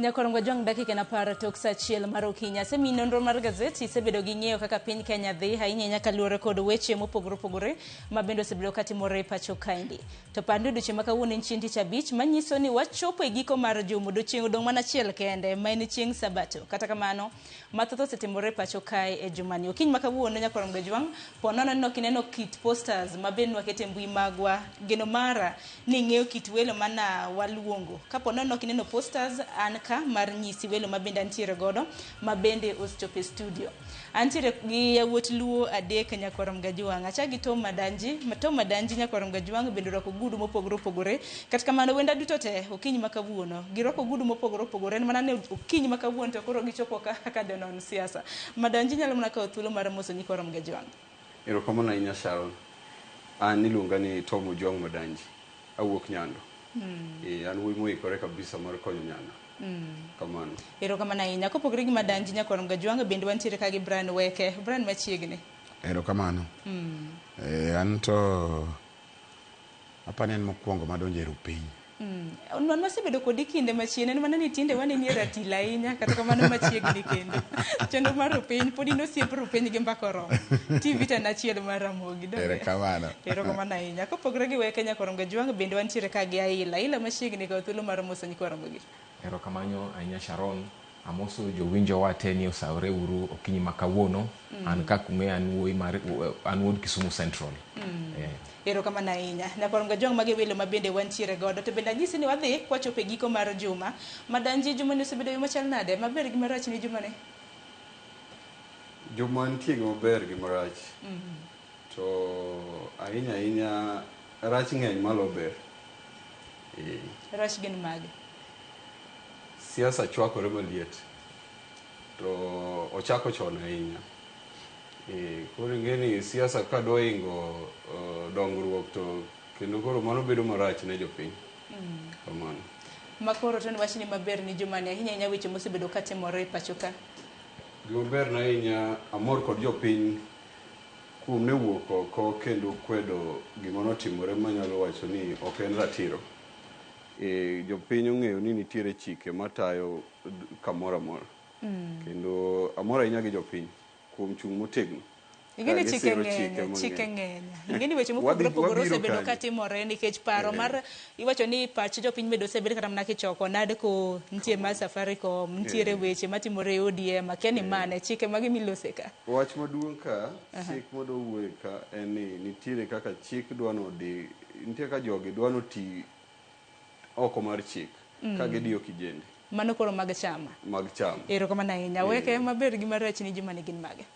Nyakorongo jong dakika na para tok sa chiel mar okinya semi nonro mar gazeti sebedo gi ng'eyo kaka piny Kenya dhi ahinya nyaka luore kod weche mopogore opogore mabendo sebedo katimore pacho kaendi. To pande duche ma kawuono en chieng' tich abich manyiso ni wachopo e giko mar juma odiechieng' odong' mana achiel kende ma en chieng' Sabato. Kata kamano mathoth osetimore pacho kae e jumani. Okiny ma kawuono Nyakorongo jwang' ponono ni kineno kit posters mabende wakete mbui magwa geno mara ni ng'eyo kit welo mana waluongo. Kaponono kineno posters an mar nyisi welo mabende antiere godo mabende osechopo studio. Antiere gi yawuot luo adek Nyakorongo jwang'. Achagi Tom Madanji Nyakorongo jwang' bende rwako gudu mopogore opogore. Kata kamano wenda duto te okiny ma kawuono girwako gudu mopogore opogore en mana ne okiny ma kawuono to koro gichopo ka denon siasa. Madanji nyalo mana kawo thuolo mar moso Nyakorongo jwang'. Erokamano ahinya Sharon. An iluonga ni Tom Ojwang' Madanji. Awuok Nyando. An wuoyi moikore kabisa mar konyo Nyando. Kamano. Erokamano ahinya. Kopogore gi Madanji Nyakorongo jwang' bende wantiere ka gi Brian Weke. Brian machiegni. Erokamano. An to apani en mokwongo madonjo e rupiny. Non wasebedo kodi kinde machien en mana ni tinde waneni e ratil ahinya kata kamano machiegni kendo. Chenro mar rupiny pod in osiep rupiny gi Mbakoro. TV tan achiel mar Ramogi. Erokamano. Erokamano ahinya. Kopogore gi Weke Nyakorongo jwang' bende wantiere ka gi Aila machiegni kawo thuolo mar moso Nyakorongo gi. Erokamano ahinya Sharon. Amoso jowinjo wate ni osawre uru okinyi ma kawuono. An kakung'e an wuoyi an wuod Kisumu Central. Erokamano ahinya. Nyakorongo jwang' mage welo mabende wantiere godo to bende anyisi ni wadhi kwachopo e giko mar juma. Madanji juma ni osebedo yo machal nade? Maber gi marach ni juma ni? Juma nitie gi maber gi marach. To ahinya rach ng'eny malo ber. Rach gin mage? Siasa chwakore maliet. To ochako chon ahinya. Koro ing'eni siasa ka dwa ingo dongruok to kendo koro mano bedo marach ne jopiny. Kamano. Makoro to wach ni maber ni juma ni ahinya weche mosebedo katimore pacho ka. Gimaber na ahinya amor kod jopiny kuom ne wuok oko kendo kwedo gima notimore manyalo wacho ni ok en ratiro. Jopiny ong'eyo ni nitiere chike matayo kamoro amora. Kendo amor ahinya gi jopiny kuom chung' motegno. Ingeni chike ng'eny. Ingeni weche mopogore opogore osebedo katimore nikech paro mar iwacho ni pach jopiny medo osebedo kata mana kichoko nade ko nitie mar Safaricom nitiere weche matimore e ODM akeni mane chike mage milose ka. Wach maduong' ka chik modwa wuoye ka en ni nitiere kaka chik dwano di nitie ka jogi dwano ti oko mar chik ka gidiyo kijende. Mano koro mag chama. Erokamano ahinya. Weke maber gi marach ni juma ni gin mage.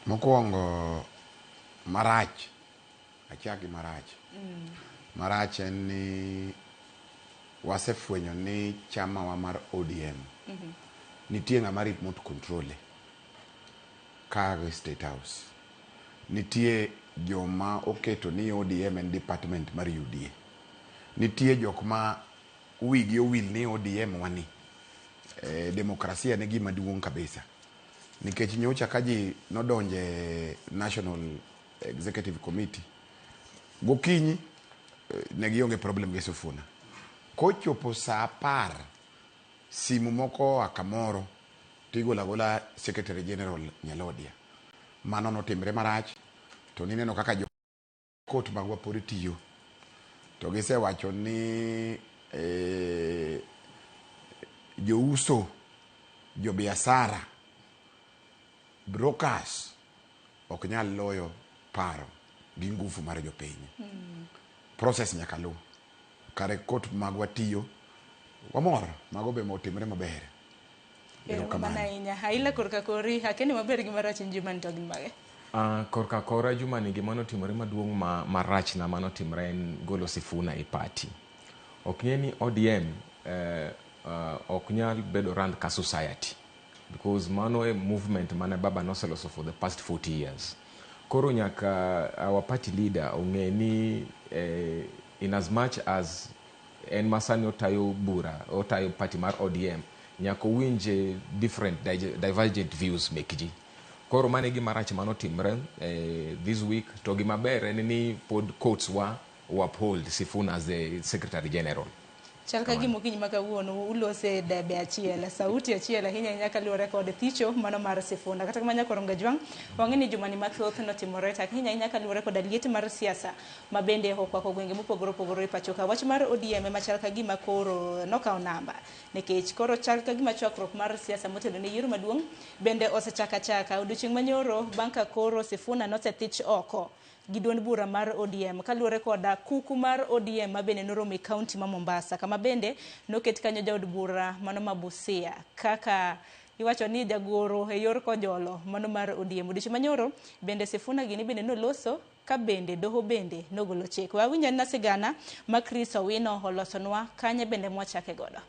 Mokwongo marach. Achaki marach. Marach en ni wasefwenyo ni chama wa mar ODM. Nitie ng'ama remote control Kage State House. Nitie joma oketo ni ODM en department mar UDA. Nitie jok ma wigi owil ni ODM wani. Demokrasia ne gima duong' kabisa. Nikech nyocha ka ji nodonje National Executive Committee gokinyi ne gionge problem gi Sifuna. Kochopo saa 10 simu moko akamoro tigola gola Secretary General Nyalodia. Mano notimre marach to nineno kaka jo court magwa pori tiyo. To gisewacho ni jouso jobiasara brokers ok nyal loyo paro gi nguvu mar jopiny. Process nyaka lu. Kare court magwa tiyo wamor mago be motimre maber. Erokamano ahinya. Aila korka kori akeni maber gi marach ni juma ni to gin mage. Korka kora juma ni gima notimore maduong' marach na manotimre en golo Sifuna e party. Ok ng'e ni ODM ok nyal bedo run ka society because mano e movement mane baba noseloso for the past 40 years. Koro nyaka our party leader ong'e ni in as much as en masani otayo bura otayo party mar ODM nyaka winje different divergent views mek ji. Koro mane gima rach manotimre this week to gima ber en ni pod courts wa uphold Sifuna as the Secretary General. Chal ka gimo kiny makawuono ulose debe achiel, sauti achiel ahinya nyaka luore kod thicho mano mar Sifuna. Kata kamanya koronga jwang, wang'eni jumani mathoth notimore tak ahinya nyaka luore kod liet mar siasa mabende okwako gwenge mopogore opogore pacho ka. Wach mar ODM machal ka gima koro nokawo namba nikech koro chal ka gima chokruok mar siasa motelo ne yiero maduong' bende osechaka odiochieng' manyoro bang' ka koro Sifuna nosethich oko gi duond bura mar ODM kaluore koda kuku mar ODM mabende noromo e kaunti ma Mombasa kama bende noket kanyo jaod bura mano ma Busia kaka iwacho ni jagoro e yor kojolo mano mar ODM. Odiochieng' manyoro bende Sifuna gini bende noloso ka bende doho bende nogolo chik. Wawinjo na sigana ma Chris Owino olosonwa kanye bende mwachake godo.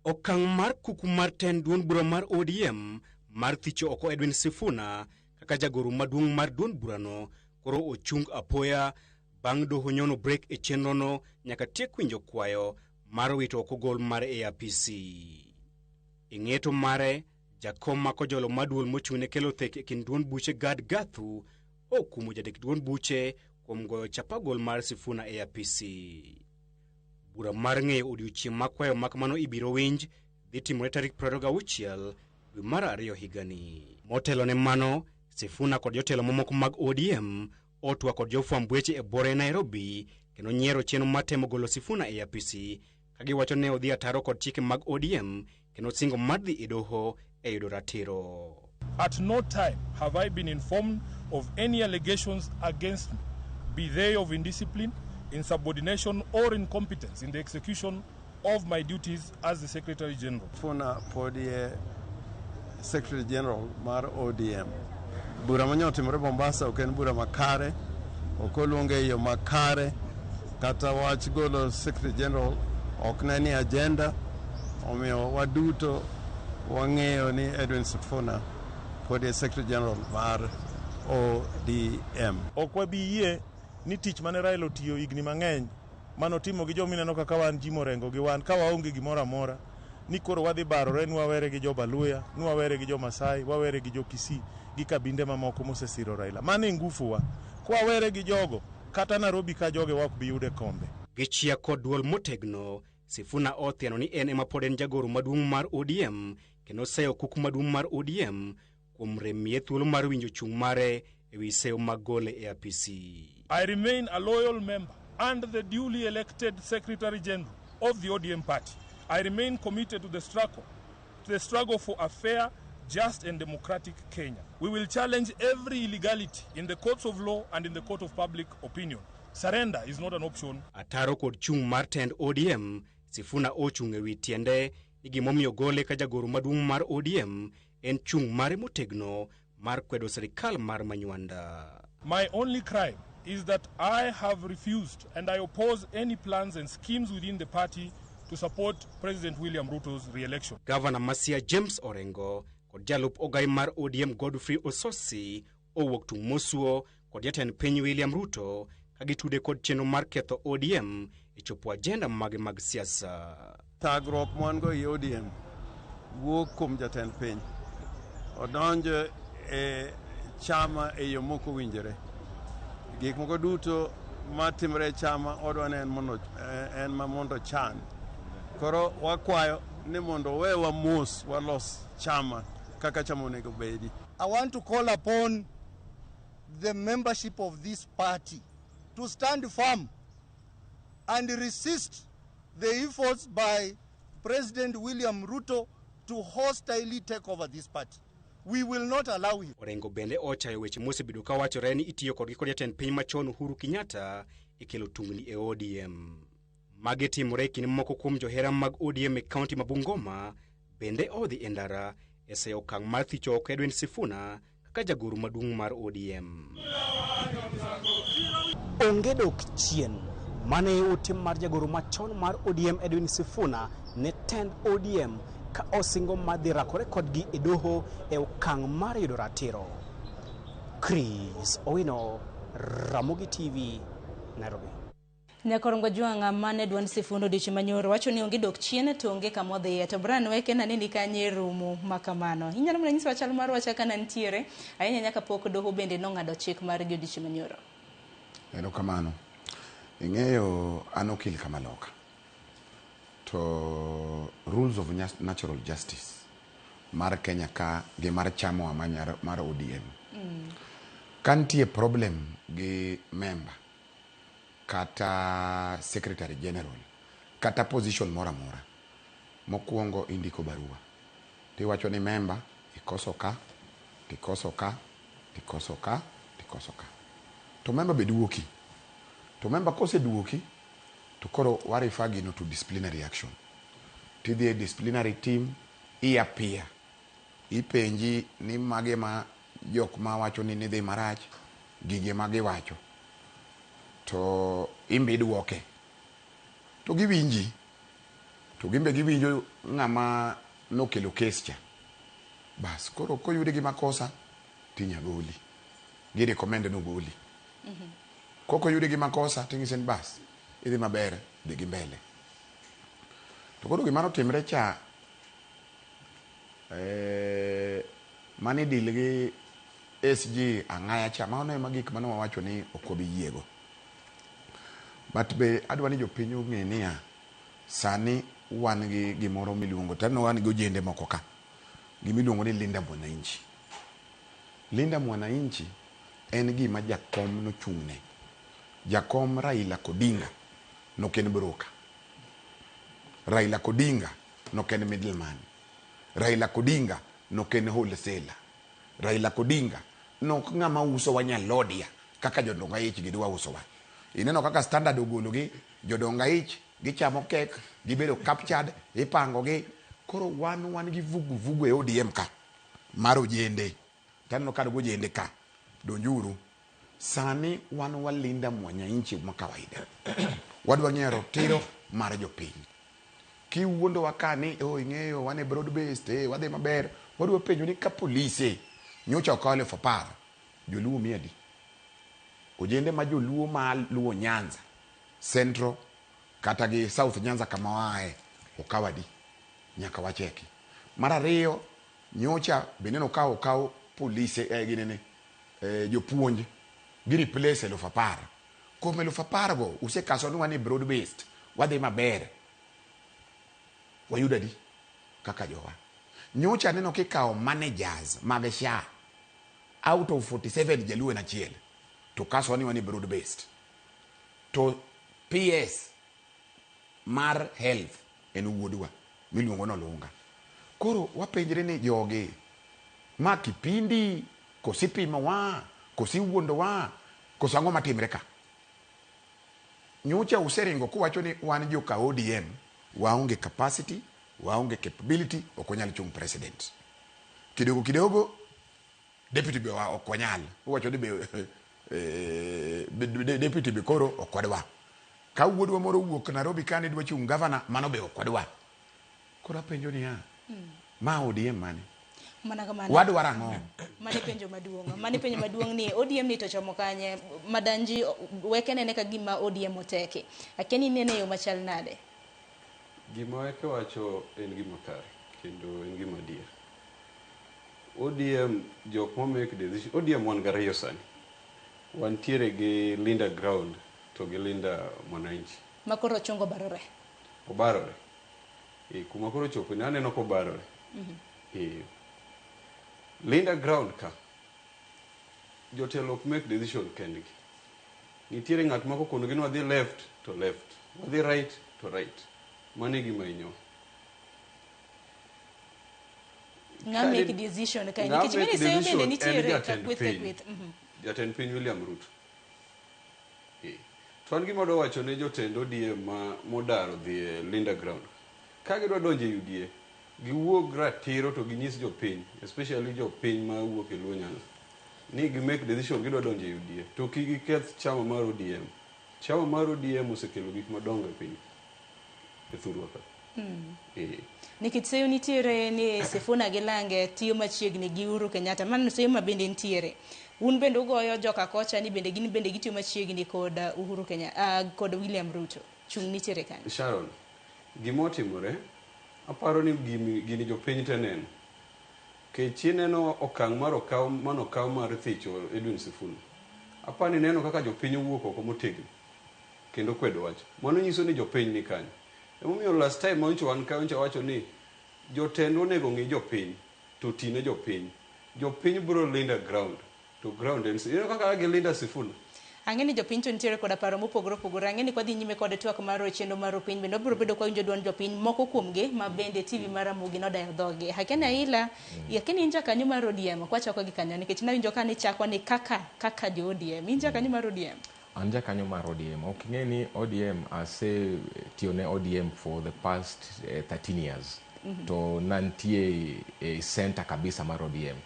Okang' mar kuku mar ten duond bura mar ODM mar thicho oko Edwin Sifuna kaka jagoro maduong' mar duond burano koro ochung apoya bang' doho nyono break e chenrono nyaka tiek winjo kwayo mar wito oko gol mar APC. Ing'eto mare jakom ma kojolo maduol mochung'ne kelo thek e kind duond buche Gad Gathu okumo jadek duond buche kuom goyo chapa gol mar Sifuna APC. Bura mar ng'eyo odiochieng' makwayo makamano ibiro winj dhi timore tarik 26 dwe mar 2 higani. Motelo ne mano, Sifuna kod jotelo mamoko mag ODM otwa kod jofwamb weche e bore Nairobi kendo nyiero chenro matemo golo Sifuna APC kagiwacho ne odhi ataro kod chike mag ODM kendo singo mar dhi e doho e yudo ratiro. At no time have I been informed of any allegations against me, be they of indiscipline, insubordination or incompetence in the execution of my duties as the Secretary General. Sifuna podie Secretary General mar ODM. Bura manyotimore Mombasa ok en bura makare, ok oluonge yo makare, kata wach golo Secretary General ok ne ni agenda, omiyo waduto wang'eyo ni Edwin Sifuna podie Secretary General mar ODM. Ok wabi yie ni tich mane Raila otiyo higni mang'eny manotimo gi jomineno kaka wan ji morengo gi wan ka waonge gimoro amora ni koro wadhi barore ni wawere gi Jobaluya, ni wawere gi Jo-Masai, wawere gi Jo-Kisii gi kabinde mamoko mosesiro Raila. Mane ngufuwa kwa were gi jogo kata Nairobi ka joge wak bi yude kombe. Gichia kod duol motegno, Sifuna othiano ni en ema pod en jagoro maduong' mar ODM kendo seyo kuku maduong' mar ODM kuom remie thuolo mar winjo chung' mare e wi seyo mag gole e APC. I remain a loyal member and the duly elected Secretary General of the ODM party. I remain committed to the struggle for a fair, just and democratic Kenya. We will challenge every illegality in the courts of law and in the court of public opinion. Surrender is not an option. Ataro kod chung' mar tend ODM, Sifuna ochung' e wi tiende ni gimomiyo gole ka jagoro maduong' mar ODM en chung' mare motegno mar kwedo serikal mar Manywanda. My only crime is that I have refused and I oppose any plans and schemes within the party to support President William Ruto's re-election. Governor Masia James Orengo kod jalup ogai mar ODM Godfrey Ososi owuok tung' mosuo kod jatend piny William Ruto kagitude kod chenro mar ketho ODM e chopo agenda mage mag siasa. Thagruok mwango i ODM wuok kuom jatend piny odonjo e chama e yo moko winjore. Gik moko duto matimre chama odwa ne en mondo chan. Koro wakwayo ni mondo wewa mos walos chama kaka chama onego bedi. I want to call upon the membership of this party to stand firm and resist the efforts by President William Ruto to hostilely take over this party. We will not allow him. Orengo bende ochayo weche mosebedo ka wachore ni itiyo kodgi kod jatend piny machon Uhuru Kenyatta e kelo tungni e ODM. Mage timore kinde moko kuom johera mag ODM e kaunti ma Bungoma bende odhi e ndara e seyo okang' mar thicho oko Edwin Sifuna kaka jagoro maduong' mar ODM. Onge dok chien mane utim mar jagoro machon mar ODM Edwin Sifuna ne tend ODM ka osingo madhi rakore kodgi e doho e okang' mar yudo ratiro. Chris Owino, Ramogi TV, Nairobi. Nyakorongo jwanga mane Edwin Sifuna odiochieng' manyoro wacho ni onge dok chien to onge kamodhiye to Brian weke na nini kanye rumo makamano. Inyalo mana nyiso wachal mar wacha kana ntiere ahinya nyaka pok doho bende nong'ado chik mar odiochieng' manyoro. Erokamano. ing'eyo an okil Kamaloka, to rules of natural justice mar Kenya ka gi mar chama mar ODM kantie problem gi member kata secretary general kata position mora mora, mokwongo indiko barua tiwacho ni member ikoso ka, tikoso ka, tikoso ka, tikoso ka, to member be duoki, to member kose duoki to koro warifa gino to disciplinary action, tidhi disciplinary team iapia ipenji ni mage ma jok ma wacho ni nidhi marach, gige mage wacho, to imbe duoke, to giwinji, to gimbe giwinjo ng'ama nokelo kes cha, bas koro koyude gi makosa tinya goli, gi recommend no goli. Koko yude gi makosa tingisen bas idhi maber dhi gi mbele. To koro gimano timre cha mani dil gi SG Ang'aya cha, maono ema gik mano wawacho ni okobi yiego. But be adwa ni jopiny ong'e niya, sani wan gi gimoro miluongo, tano wan gi ojende moko ka, gimiluongo ni Linda Mwananchi. Linda Mwananchi en gima jakom nochung'ne. Jakom Raila Odinga noken broker. Raila Odinga noken middleman. Raila Odinga noken wholesaler. Raila Odinga nok ng'ama uso wa nyalodia kaka jodonga ich gidwa uso wa. Ineno kaka standard ogologi, jodonga ich gichamo kek, gibedo captured, ipango gi, koro wan gi vugu e ODM ka mar ojende. Tanno ka ojende ka donjuru. Sani wan walinda Mwananchi ma kawaida. Wadwa ng'ero tiro mar jopiny. Kiwuondo wakani ing'eyo wane broad based wadhi maber, wadwa penjo ni ka polise nyocha okale fapar joluo miadi, ojende ma joluo ma luo Nyanza Central kata gi South Nyanza kama wae okawadi nyaka wacheki. Mar ariyo nyocha beneno okaw polise ginene jopuonj gi replace 10,000 kome 10,000 go usekaso ni wani broad based wadhi maber wayuda di kaka jowa. Nyocha neno kikawo managers mag SHA out of 47 jaluo na chiel to kaso ni wani broad based, to PS mar health en wuodwa miluongo no Lunga. Koro wapenjre ni joge ma kipindi kosipimo wa kosiwuondo wa kosango matimre ka. Nyocha useringo kuwacho ni wan joka ODM waonge capacity, waonge capability, okonyal chung president. Kidogo deputy be wa okonyal, uwacho ni deputy be koro okwadwa. Ka wuodwa moro wuok Nairobi kani dwa chung governor mano be okwadwa. Koro penjo ni ma ODM mane? Wadwara ng'o? Mani penjo maduong' ni ODM ni to chomo kanye madanji weke nene ka gima ODM oteke. Akeni nene yo machal nade? Gima weke wacho en gima kare kendo en gima dier. ODM jok mo make decision. ODM wan gariyo sani. Wantiere gi Linda Ground to gi Linda Mwananchi. Makoro chungo barore. Obarore. Kuma koro chopo ni aneno ko barore. Linda Ground ka jotelo ok make decision kendgi. Nitiere ng'at moko kono gin wadhi left to left, wadhi right to right. Mane gima inyo. Ng'am make decision ka nikech mene seyo bende nitiere ka kweth. Jatend piny William Ruto. To an gima dwa wacho ne jotend ODM modaro dhi Linda Ground. Ka gidwa donjo e UDA, giwuog ratiro to ginyis jopiny, especially jopiny ma wuok e Luo Nyanza, ni gi make decision gidwa donjo e UDA. To giketh chama mar ODM. Chama mar ODM osekelo gik madongo e piny. E thurwa ka. Nikech seyo nitiere ni Sifuna gi Lange tiyo machiegni gi Uhuru Kenyatta. Mano seyo ma bende nitiere. Un bende ugoyo joka kocha ni bende gitiyo machiegni kod Uhuru Kenyatta kod William Ruto. Chung nitiere kanyo. Sharon, gimotimore aparo ni gini jopiny teneno. Kechi neno okang' mar okaw mar thicho Edwin Sifuna. Apani neno kaka jopiny wuok oko motegno. kendo kwedo wach. Mano nyiso ni jopiny ni kanyo. Emomiyo last time oncho wan ka oncho wacho ni jotend onego ng'i jopiny to tine jopiny. Jopiny bro linda ground to ground and kaka gilinda Sifuna. Ang'eni jopiny to nitiere koda paro mopogore opogore. Ang'eni kwa dhi nyime kod twak mar chenro mar piny bende obiro bedo kwa winjo duond jopiny moko kuomgi ma bende TV mar Ramogi nodayo dhoge. Hakeni Aila, yakini inja kanyo mar ODM kwa chako gi kanyo nikech nawinjo ka ni chakwa ni kaka jo ODM. Inja kanyo mar ODM. Anja kanyo mar ODM. Ok ing'e ni ODM ase tiyo ne ODM for the past 13 years. To nantie center kabisa mar ODM.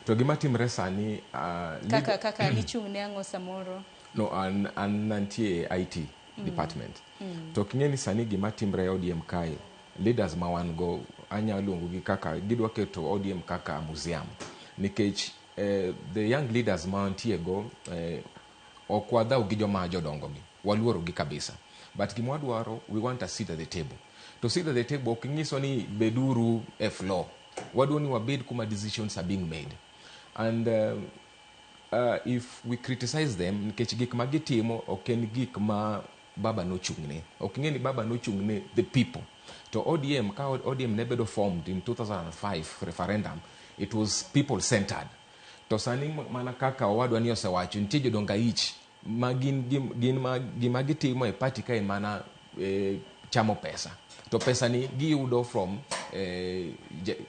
To gima timre sani kaka ni chung ne ang'o samoro. No, an nantie IT department. To king'e ni sani gima timre ODM kae, leaders ma wan go anya luongo gi kaka gidwa keto ODM kaka museum. Nikech the young leaders ma antie go ok wadhaw gi joma jodongo gi. Waluoro gi kabisa. But gima wadwaro, we want a seat at the table. To sit at the table, ok nyiso ni beduru e floor. Wadwa ni wabed kuma decisions are being made. And if we criticize them, nikech gik ma gitimo ok en gik ma baba nochungne. Ok ng'e ni baba nochungne the people. To ODM, ka ODM ne bedo formed in 2005 referendum, it was people centered. To sani mana kaka owadwa ni osewacho, nitie jodonga ich ma gima gitimo e party kae mana chamo pesa. To pesa ni giyudo from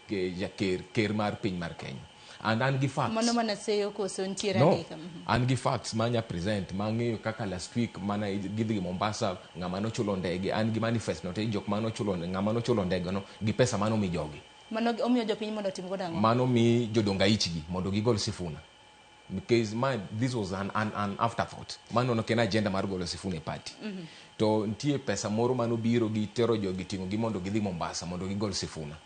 ker mar piny mar Kenya. And an gi facts. Mano mana seyo koso ntiere adeka. An gi facts manya present mang'eyo kaka last week mana gidhi Mombasa ng'ama nochulo ndege, an gi manifest note jok mano chulo ng'ama nochulo ndege no gi pesa mano mi jogi. Mano omiyo jopiny mondo tim godo ang'o? Mano mi jodonga ichgi mondo gigol Sifuna. Because this was an afterthought. Mano no ken agenda mar golo Sifuna e party. To ntie pesa moro mano biro gi tero jogi tingo gi mondo gidhi Mombasa mondo gigol Sifuna.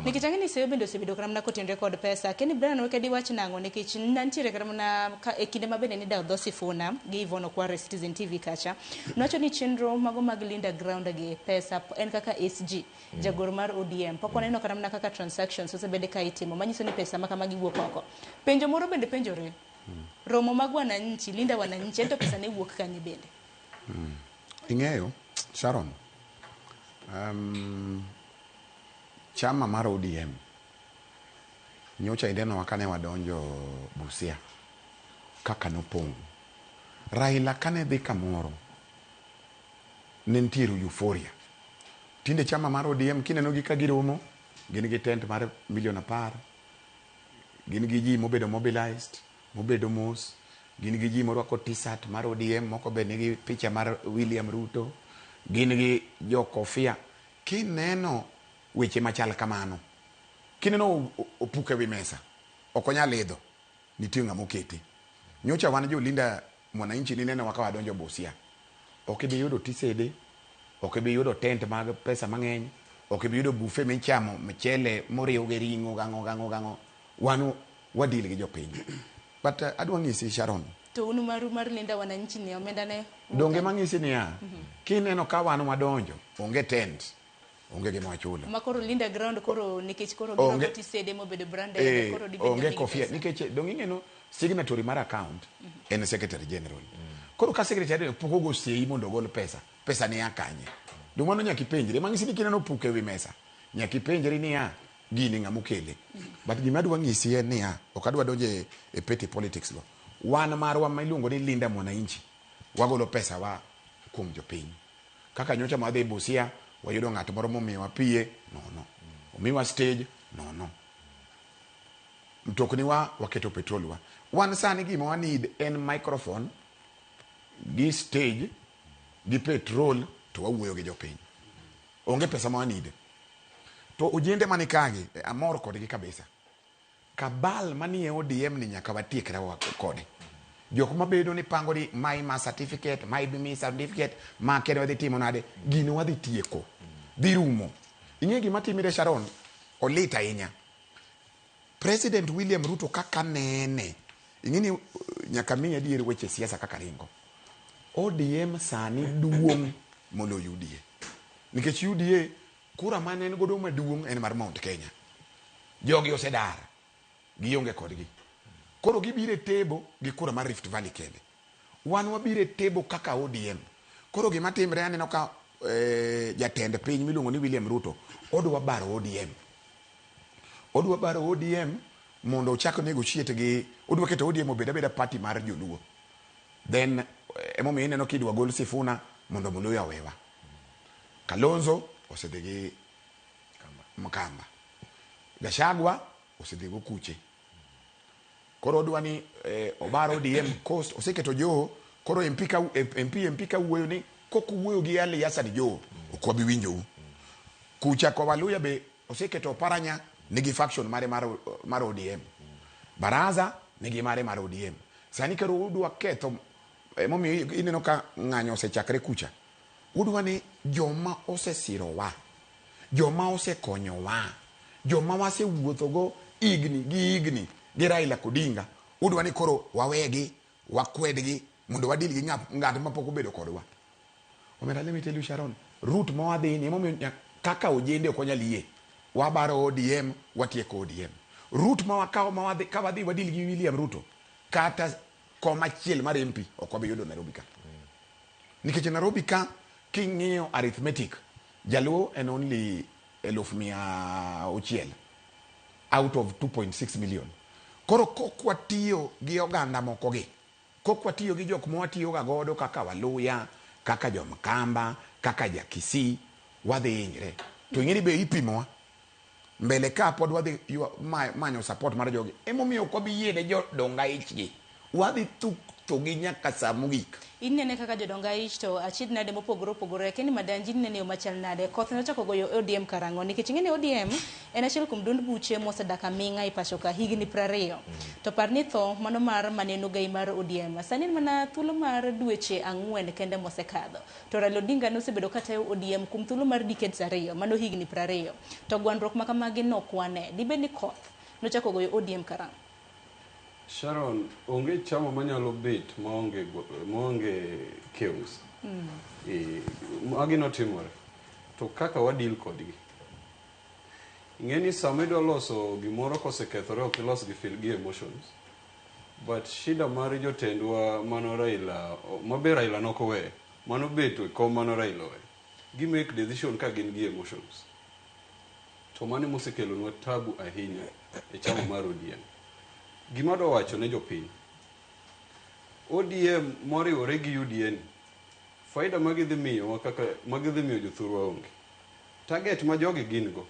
Nikech ang'eni seyo bende osebedo karamna kotenre kod pesa. Keni Brian Wekedi wach nang'o nikech nantiere karamna e kinde ma bende nidawo dho Sifuna gi Yvonne Okware Citizen TV kacha. Nowacho ni chenro mago mag linda ground gi pesa en kaka SG jagoro mar ODM. Pok waneno karamna kaka transactions osebede ka itimo manyiso ni pesa maka magi wuok oko. Penjo moro bende penjore. Romo mag wananchi, linda wananchi, ento pesa ne wuok kanye bende. Ing'eyo, Sharon, chama mar ODM nyocha indeno wakane wadonjo Busia kaka nopong'. Raila kane dhi kamoro ne ntiere euphoria. Tinde chama mar ODM kineno gi ka giromo, gin gi tent mar $10 million, gin gi ji mobedo mobilized, mobedo mos, gin gi ji morwako t-shirt mar ODM, moko be nigi picha mar William Ruto, gin gi jo kofia. Kineno weche machal kamano, kineno opuke wi mesa, okonyal idho, nitie ng'ama okete. Nyocha wan jo linda mwananchi nineno waka wadonjo Busia. Ok ibi yudo tisede, ok ibi yudo tent mag pesa mang'eny, ok ibi yudo buffet michamo mchele moriw gi ring'o gang'o. Wanu wadil gi jopiny. But adwa ng'isi Sharon. To unu mar linda wananchi ni omenda ne? Donge mang'isi ni ya, kineno ka wanu madonjo, onge tent. Onge gima wachulo. Makoro linda ground koro nikech koro gino tisede mobedo branded koro dibedo. Onge kofia nikech donge ng'eno signatory mar account en secretary general. Koro ka secretary poko go sei mondo gol pesa ni akanye. Dumano nyaki penjre mang'isi ni kineno puke wi mesa. Nyaki penjre ni ya gini ng'amukele. But gima adwa ng'isi en ni ya ok adwa donje e petty politics lo. Wan marwa ma iluongo ni linda mwananchi wagolo pesa wa kuom jopiny. Kaka nyocha madhi Busia wayudo ng'ato moro momiwa pie, no. Omiwa stage, no. Mtokni waketo petrol wa. Wan sani gima wa need en microphone, gi stage, gi petrol, to wawuoyo gi jopiny. Onge pesa ma wa need. To ujende manikagi, amor kodgi kabisa. Kabal manie ODM ni nyaka watiekra kode. Jok mabedo ni pango ni ma certificate, mi certificate, ma kere wadhi timo nade, gino wadhi tieko. Dhi rumo. Ing'e gima timire Sharon, olita inya. President William Ruto kaka nene. Ing'e ni nyaka minya diere weche siasa kaka ringo. ODM sani duong' molo UDA. Nikech UDA, kura mane en godo maduong' en mar Mount Kenya. Jogi osedar. Gionge kodgi. Koro gibire tebo gi kura mar Rift Valley kende. Wan wabire tebo kaka ODM. Koro gima timre aneno ka jatend piny miluongo ni William Ruto odwa baro ODM. Odwa baro ODM mondo ochak negotiate gi, odwa keto ODM obed abeda party mar joluo. Then emomiyo ineno kidwa gol Sifuna mondo Muluya wewa. Kalonzo osedhi gi Mkamba. Gachagua osedhi go Kuche. Koro odwa ni obaro ODM coast oseketo Joho. Koro MP ka wuoyo ni kok wuoyo gi Ali Hassan Joho ok wabi winjou. Kucha kwa Waluya be oseketo Paranya nigi faction mare mar ODM. Baraza nigi mare mar ODM. Sani kero udwa ketho momiyo ineno ka ng'anyo osechakre kucha. Udwa ni joma osesirowa, joma osekonyowa, joma wasewuothogo igni gi Raila Odinga, udwa ni koro wawegi, wakwedgi mondo wadil gi ng'at mapok obedo kodwa. Omera, let me tell you, Sharon, root ma wadhi ni momiyo kaka ojende ok onyal yie. Wabaro ODM, watieko ODM. Root ma wakawo ma wadhi ka wadhi wadil gi William Ruto kata koma chiel mar MP ok wabi yudo Nairobi ka. Nikech Nairobi ka king'iyo arithmetic, Jaluo en only 100,000 out of 2.6 million. Koro kokwa tiyo gi oganda moko gi, kokwa tiyo gi jok mwatiyo ga godo kaka Waluya, kaka Jomkamba, kaka Jakisi, wadhi hinyre. To ing'eni be ipimowa mbele ka pod wadhi manyo support mar jogi. Emomiyo ok wabi yie ne jodonga ichgi. Wadhi to gi nyaka sa mogik. Inene kaka jodonga ich to achid nade mopogore opogore keni madanji nene machal nade koth ne chako goyo ODM karango nikech ngene ODM en achiel kuom duond buche mosedaka minga i pacho ka higni 20 to parni tho mano mar maneno gai mar ODM sani mana thuolo mar dweche 4 kende mosekadho to Raila Odinga nosebedo katayo ODM kuom thuolo mar decades 2 mano higni 20 to gwandruok makamagi nokwane dibeni koth no chako goyo ODM karango. Sharon, onge chama manyalo bet maonge chaos. Magi notimore. To kaka wadil kodgi. Ing'eni sama idwa loso gimoro kosekethore ok ilos gi emotions. But shida mar jotendwa mano Raila, maber Raila nokowe, mano beto e kom mano Raila we. Gi make decision ka gin gi emotions. To mane mosekelonwa tabu ahinya e chama mar ODM. Gima do wacho ne jopiny. ODM moriwore gi UDA faida magidhi miyo kaka magidhi miyo jothurwa onge. Target ma jogi gin go.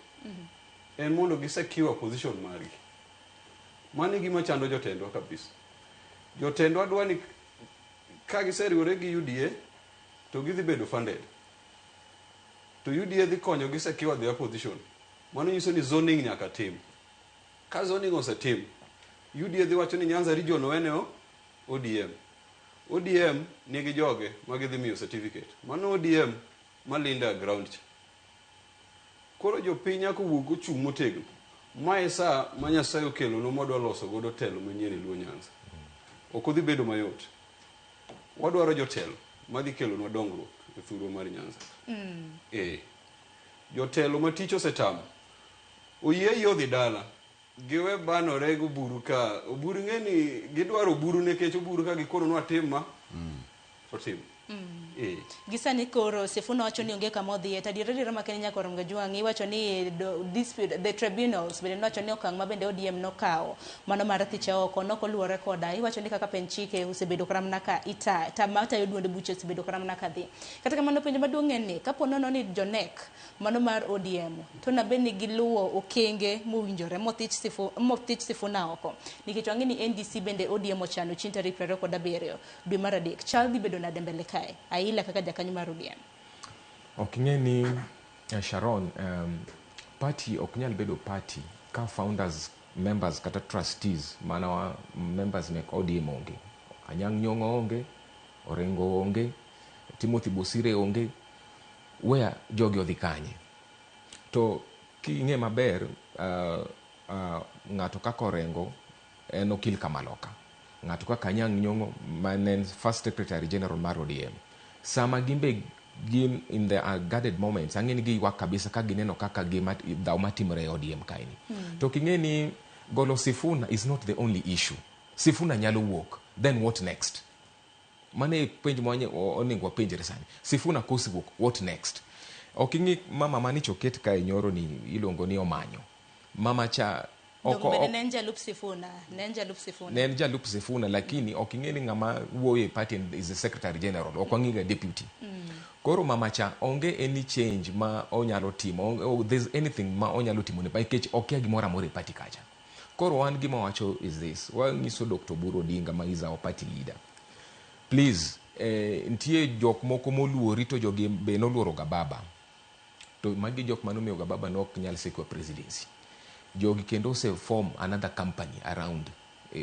En mondo gisecure position margi. Mane gima chando jotendwa kabisa. Jotendwa dwa ni ka giseriwore gi UDA to gidhi bedo funded. To UDA dhi konyo gisecure their position. Mano nyiso ni zoning nyaka tim. Ka zoning osetim UDA dhi wacho ni Nyanza region weneo ODM. ODM nigi joge magidhi miyo certificate. Mano ODM malinda ground cha. Koro jopiny nyaka wuog ochung' motegno. Mae sa ma Nyasaye okelo no modwa loso godo telo manyien e Luo Nyanza. Ok odhi bedo mayot. Wadwaro jotelo madhi kelonwa dongruok e thurwa mar Nyanza. Jotelo ma tich osetamo. Oyie yodhi dala. Giwe banore go buru ka oburu ng'eni gidwaro buru nekech oburu ka gikono nwa tim otim. Gisani koro Sifuna wacho ni onge kama odhiye tadiradira makeni nyaka Oram Gajwang'i wacho ni the tribunals bende wacho ni okang' mabende ODM nokawo mano mar thicha oko nokoluwore koda iwacho ni kaka penchike osebedo karamna ka tamata yoduonde buche osebedo karamna ka dhi kata kamano penjo maduong' en ni kapo nono ni jonek mano mar ODM to na bende giluwo okenge mowinjore mothich Sifuna oko nikech wang'e ni NDC bende ODM ochano chieng' tarik 27 dwe mar adek chal dhi bedo nade mbele kae aila kaka jakanyo mar ODM. Ok ng'e ni Sharon, party ok nyal bedo party ka founders, members kata trustees mana members mek ODM onge. Anyang' Nyong'o onge, Orengo onge, Timothy Bosire onge, where jogi odhi kanye. To king'e maber ng'ato kaka Orengo en okil Kamaloka. Ng'ato kaka Anyang' Nyong'o manen first secretary general mar ODM. Sama gimbe gin in the guarded moments ang'eni gi ywak kabisa ka gineno kaka dhaw matimore e ODM kaini. To king'e ni golo Sifuna is not the only issue. Sifuna nyalo wuok. Then what next? mane penj mo oningo penjre sani. Sifuna kosiwuok, what next? Okingi mama mani choket ka nyoro ni iluongo ni Omanyo. Mama cha nen jalup Sifuna lakini okingeni ngama wuoye party is the secretary general, okwangiga deputy. Koro mama cha onge any change ma onyalo timo, there's anything ma onyalo timo ne package okia gimora amora e party kacha. Koro wan gima wacho is this, wanyiso Dr. Oburu Odinga ma is our party leader. Please, ntie jok moko moluori to jogi be noluoro ga baba. To magi jok manomiyo ga baba nok nyal seko presidency. Jogi kendo se form another company around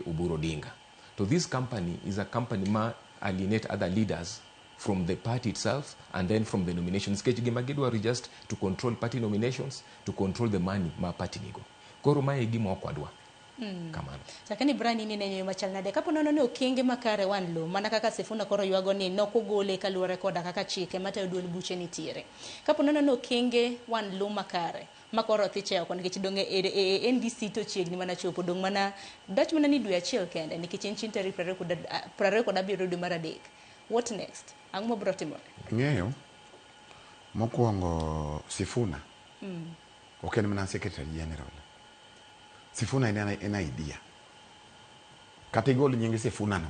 Oburu Odinga. So this company is a company ma alienate other leaders from the party itself and then from the nominations. Gimagidwa just to control party nominations, to control the money ma party nigo. Koro ma egimo okwadwa. Kamano. Sakani brani ni nenyo machal nade kapo nono ni okenge makare wan lo mana kaka Sifuna koro yuago ni nokogole kaluwore koda kaka chike matayo duond buche nitiere. Kapo nono ni okenge wan lo makare makoro thiche oko nikech donge NDC to chiegni mana chopo dong mana dach mana ni dwe achiel kende nikech en chin tarik 27 dwe mar adek. What next? Ang'o biro timore? Ng'eyo mokwongo Sifuna ok en mana secretary general. Sifuna en idea. Kata igol nying Sifuna no.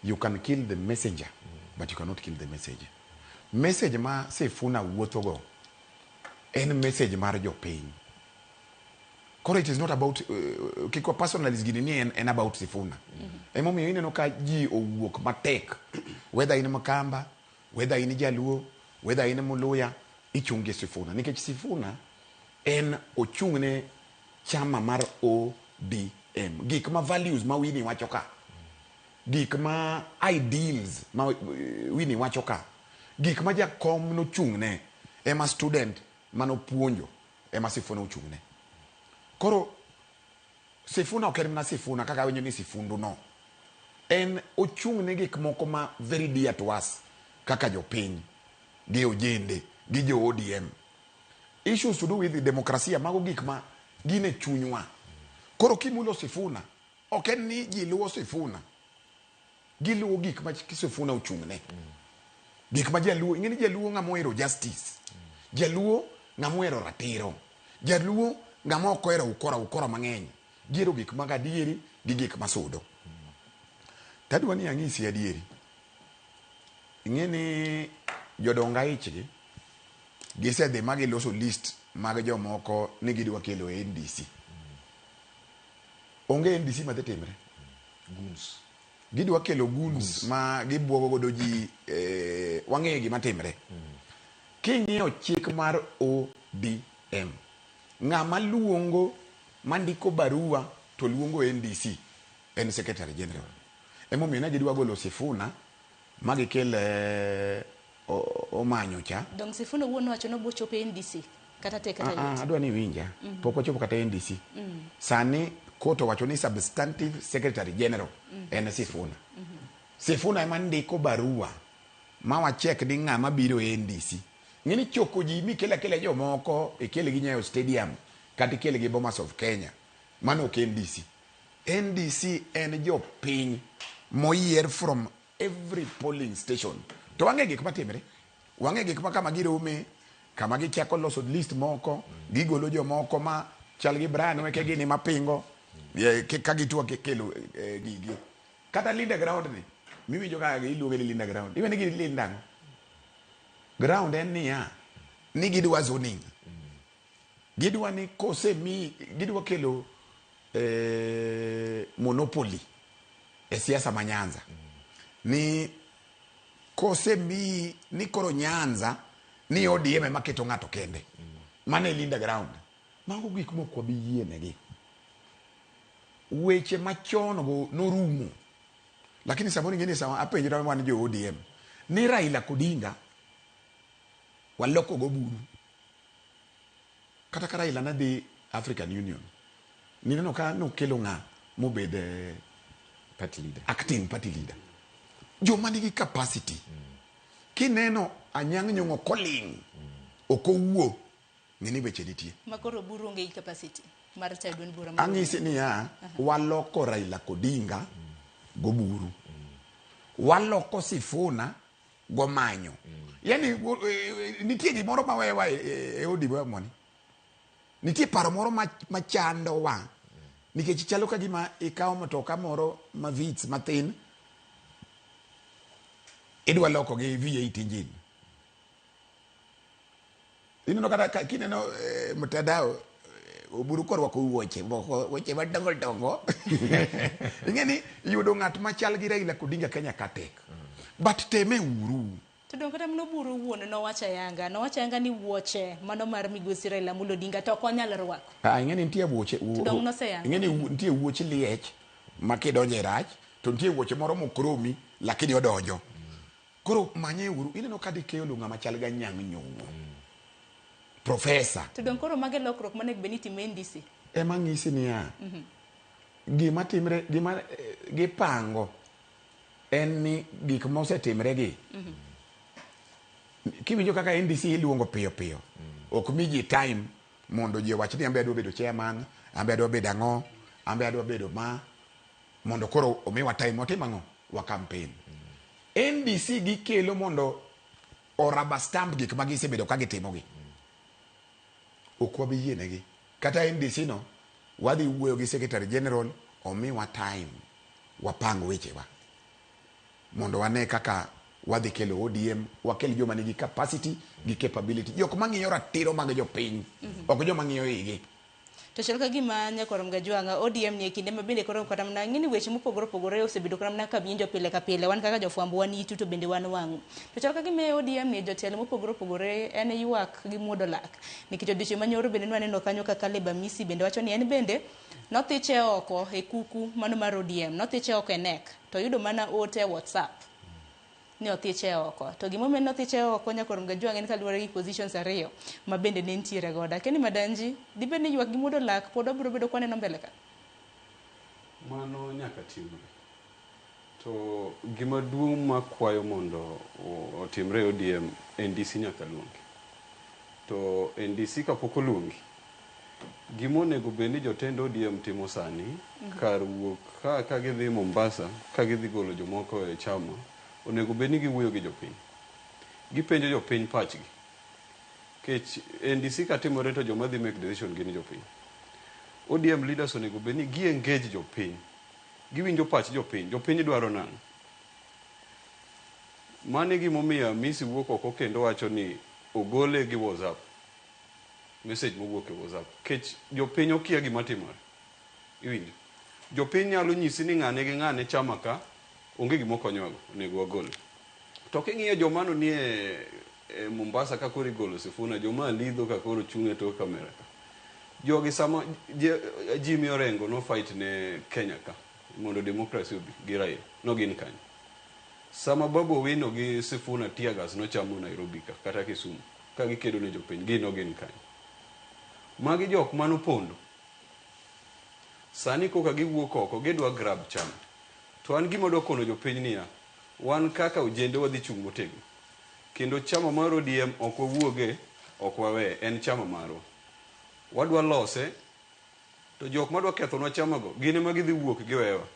You can kill the messenger, but you cannot kill the message. Message ma Sifuna wuothogo en message mar jopiny. Koro it is not about kiko personalist gini ni en about Sifuna. Emomiyo ineno ka ji owuok matek, whether in Makamba, whether in Jaluo, whether in Muluya, ichungi Sifuna. Nikech Sifuna en ochung'ne chama mar ODM. Gik ma values ma Winnie wacho ka. Gik ma ideals ma Winnie wacho ka. Gik ma jakom no chung'ne ema student mano puonjo ema Sifuna ochung'ne. Koro Sifuna ok en mana Sifuna kaka wenyo ni Sifundu no. En ochung'ne gik moko ma very dear to us kaka jopiny, gi ojende, gi jo ODM. Issues to do with the democracy mago gik ma gine chunywa. Koro kimulo Sifuna, ok en ni ji luwo Sifuna. Giluwo gik ma Sifuna ochung'ne. Gik ma jaluo, ing'eni jaluo ng'ama ohero justice. Jaluo ng'ama ohero ratiro. Jaluo ng'ama ok ohero ukora mang'eny. Gihero gik mag adieri gi gik masudo. Tadwa ni ang'isi adieri. Ing'eni jodonga ichgi gisedhi ma giloso list mag jomoko ni gidwa kelo NDC. Onge NDC ma dhi timre. Goons. Gidwa kelo goons ma gibuogo godo ji wang'eyo gima timre. King'iyo chik mar ODM, ng'ama luongo mandiko barua to luongo NDC en secretary general. Emomiyo ne gidwa golo Sifuna ma gikel Omanyo cha. Dong Sifuna wuon wacho no bo chopo NDC kata te kata yet. Adwa ni winja. Pok ochopo kata NDC. Sani koto wacho ni substantive secretary general en Sifuna. Sifuna ema ndiko barua ma wachek ni ng'ama biro NDC. Ng'eni choko ji mikele jomoko ikele gi Nyayo Stadium kata ikele gi Bomas of Kenya. Mano ok NDC. NDC en jopiny moyier from every polling station. To wang'e gik matimre. Wang'e gik ma kama girome, kama gichako loso list moko, gigolo jomoko ma chal gi Brian weke gini mapingo, ka gitwa kelo gigi. Kata Linda Ground ni, miwinjo ka iluonge ni Linda Ground. Iwe ni gi Linda no. Ground en niya, ni gidwa zoning. Gidwa ni kose mi, gidwa kelo monopoly e siasa ma Nyanza. Ni kose mi ni koro Nyanza ni ODM ema keto ng'ato kende. Mane Linda Ground. Mago gik moko wabi yienegi. Weche machon go norumo. Lakini saboni ngeni sama apenjira wan jo ODM. Ni Raila Odinga waloko go buru. Kata Raila na di African Union. Ni neno ka no kelo ng'a mobed party leader. Acting party leader. Jo manigi capacity. Kineno Anyang' Nyong'o calling okowuo ng'eni weche nitie. Makoro buru onge capacity mar tayo duond bura. Ang'isi ni waloko Raila Odinga go buru. waloko Sifuna gomanyo. Yani nitie gimoro mawewa e odibo moni. Nitie paro moro machando wa. Nikech chalo ka gima ikawo matoka moro mavits mathin idwa loko gi V8 engine. Ineno kata kineno mtandao oburu korwako wuoche madongo. Ingeni yudo ng'at machal gi Raila Odinga Kenya ka tek. But teme uru. To don kata mno buru wuon nowacho yanga ni wuoche mano mar migosi Raila Amolo Odinga to konyal rwako. Ingeni nitie wuoche. Ingeni nitie wuoche liech makidonje rach, to nitie wuoche moro mokromi lakini odonjo. Koro manye uru ineno ka dikeyo lunga machal ga nyang' nyongo. Professor. To don koro mage lokrok mane Beniti Mendisi. Ema ng'isi niya. Gima timre gima gipango en ni gik mosetimre gi. Kiwinjo kaka NDC iluongo piyo. Ok miji time mondo ji wach ni ambe adwa bedo chairman, ambe adwa bedo ang'o, ambe adwa bedo ma mondo koro omiwa time otim ang'o wa campaign. NDC gikelo mondo oraba stamp gik ma gisebedo ka gitimo gi. Ok wabi yienegi. Kata NDC no wadhi wuoyo gi Secretary General omiwa time wapang wechewa mondo wane kaka wadhi kelo ODM, wakel joma nigi capacity gi capability. Jok mang'iyo ratiro mag jopiny, ok joma ng'iyo igi. To chal ka gima nyakorom Gajwanga ODM ni kinde mabende koro kata mna ng'ini weche mopogore osebedo kata mna ka winjo pile ka pile wan kaka jofwambo wan itu to bende wan wang'u. To chal ka gima ODM ni jotelo mopogore en ywak gi muodo lak. Nikech odiochieng' manyoro bende nwaneno kanyo kaka Leba Misi bende wacho ni en bende nothiche oko e kuku mano mar ODM, nothiche oko e NEC to yudo mana ote WhatsApp. Ni othiche oko. To gimomen nothiche oko nyakorom Gajwanga en kaluwore gi positions ariyo ma bende ne ntiere goda. Keni madanji dibed ni ywak gi muodo lak pod obiro bedo kwaneno mbele ka. Mano nyaka timre. To gima duong' makwayo mondo otimre ODM NDC nyaka luongi. To NDC kapok oluongi gimonego bed ni jotend ODM timo sani kar wuok ka gidhi Mombasa ka gidhi golo jomoko e chama onego bed ni giwuoyo gi jopiny. Gipenjo jopiny pachgi. Kech NDC katimore to joma dhi make decision gin jopiny. ODM leaders onego bed ni gi engage jopiny. Giwinjo pach jopiny. Jopiny dwaro nang'o. Mane gimomiyo Misi wuok oko kendo wacho ni ogole gi WhatsApp. Message mowuok e WhatsApp. Kech jopiny okia gima timore. Iwinjo. Jopiny nyalo nyisi ni ng'ane gi ng'ane chama ka onge gimo konyogo onego wagol. To king'iyo joma no nie Mombasa ka koro igolo Sifuna, joma lidho ka koro chung'e to kamera ka. Jogi sama Jimmy Orengo no fight ne Kenya ka mondo democracy obi gi Raila no gin kanyo. Sama Babu Owino gi Sifuna Tiagas no chamo Nairobi ka kata Kisumu ka gikedo ne jopiny gin kanyo. Magi jok mano pondo. Sani koka giwuok oko gidwa grab chama. To an gima dwa kono jopiny niya, wan kaka ojende wadhi chung' motegno. Kendo chama mar ODM ok wawuoge, ok wawe, en chama marwa. Wadwa lose, to jok madwa kethonwa chamago, gine ma gidhi wuok giwewa.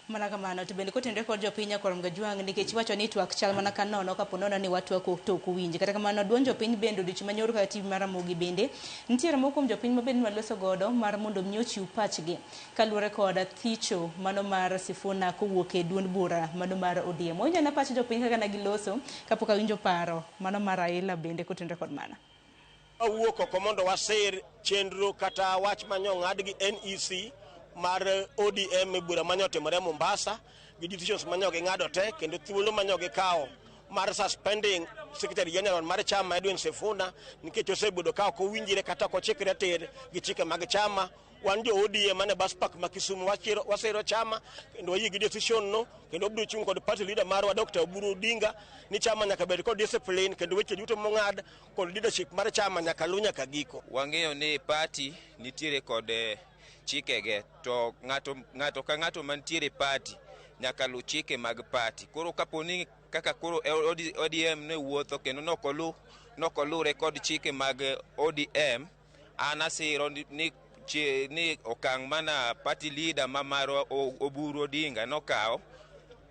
Mana kamano to bende kotendre kod jopiny nyakorom Gajwanga nikech wacho ni twak chal mana ka nono kapo nono ni watwak tok winji. Kata kamano duond jopiny bende odiochieng' manyoro ka TV mar Ramogi bende nitiere moko kuom jopiny ma bende maloso godo mar mondo mi ochiw pachgi kaluwore kod thicho mano mar Sifuna kowuok e duond bura mano mar ODM. Owinjo na pach jopiny kaka nagiloso kapok awinjo paro mano mar Raila bende kotendre kod mana. Awuok oko mondo wasir chenro kata wach manyo ng'ad gi NEC mar ODM bura manyo timore Mombasa gi decisions manyo gi ng'ado te kendo thuolo manyo gi kawo mar suspending Secretary General mar chama Edwin Sifuna nikech osebedo ka ok owinjire kata ok ochikre tir gi chike mag chama. Wan jo ODM mane Baspak ma Kisumu wasiro chama kendo wayie gi decision no kendo obiro chung' kod party leader marwa Dr. Oburu Odinga ni chama nyaka bed kod discipline kendo weche duto mong'ad kod leadership mar chama nyaka lu nyaka giko. Wang'eyo ni party nitiere kod chikege to ng'ato ka ng'ato mantiere party nyaka lu chike mag party. Koro kaponi kaka koro ODM ne wuotho kendo nokolure kod chike mag ODM, an asiro ni okang' mana party leader ma marwa Oburu Odinga nokawo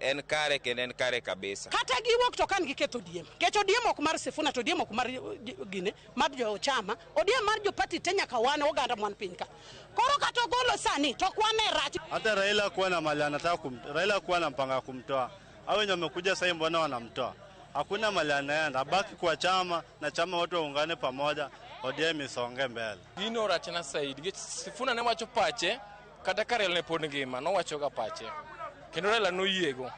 en kare kendo en kare kabisa. Kata giwuok to kan giketho ODM. Kech ODM ok mar Sifuna to ODM ok mar gine mar jo chama. ODM mar jo party te nyaka wan oganda mwan piny ka. Koro kata golo sani to kwane rach. Hata Raila kuwa na mali anataka Raila kuwa na mpanga kumtoa. Hao wenye wamekuja sasa mbona wanamtoa? Hakuna mali anaenda, abaki kwa chama na chama watu waungane pamoja, ODM isonge mbele. Gino rachna Said, Sifuna ne wacho pache, kata ka Raila ne pod ngima, no wacho ga pache. Kendo Raila no yiego.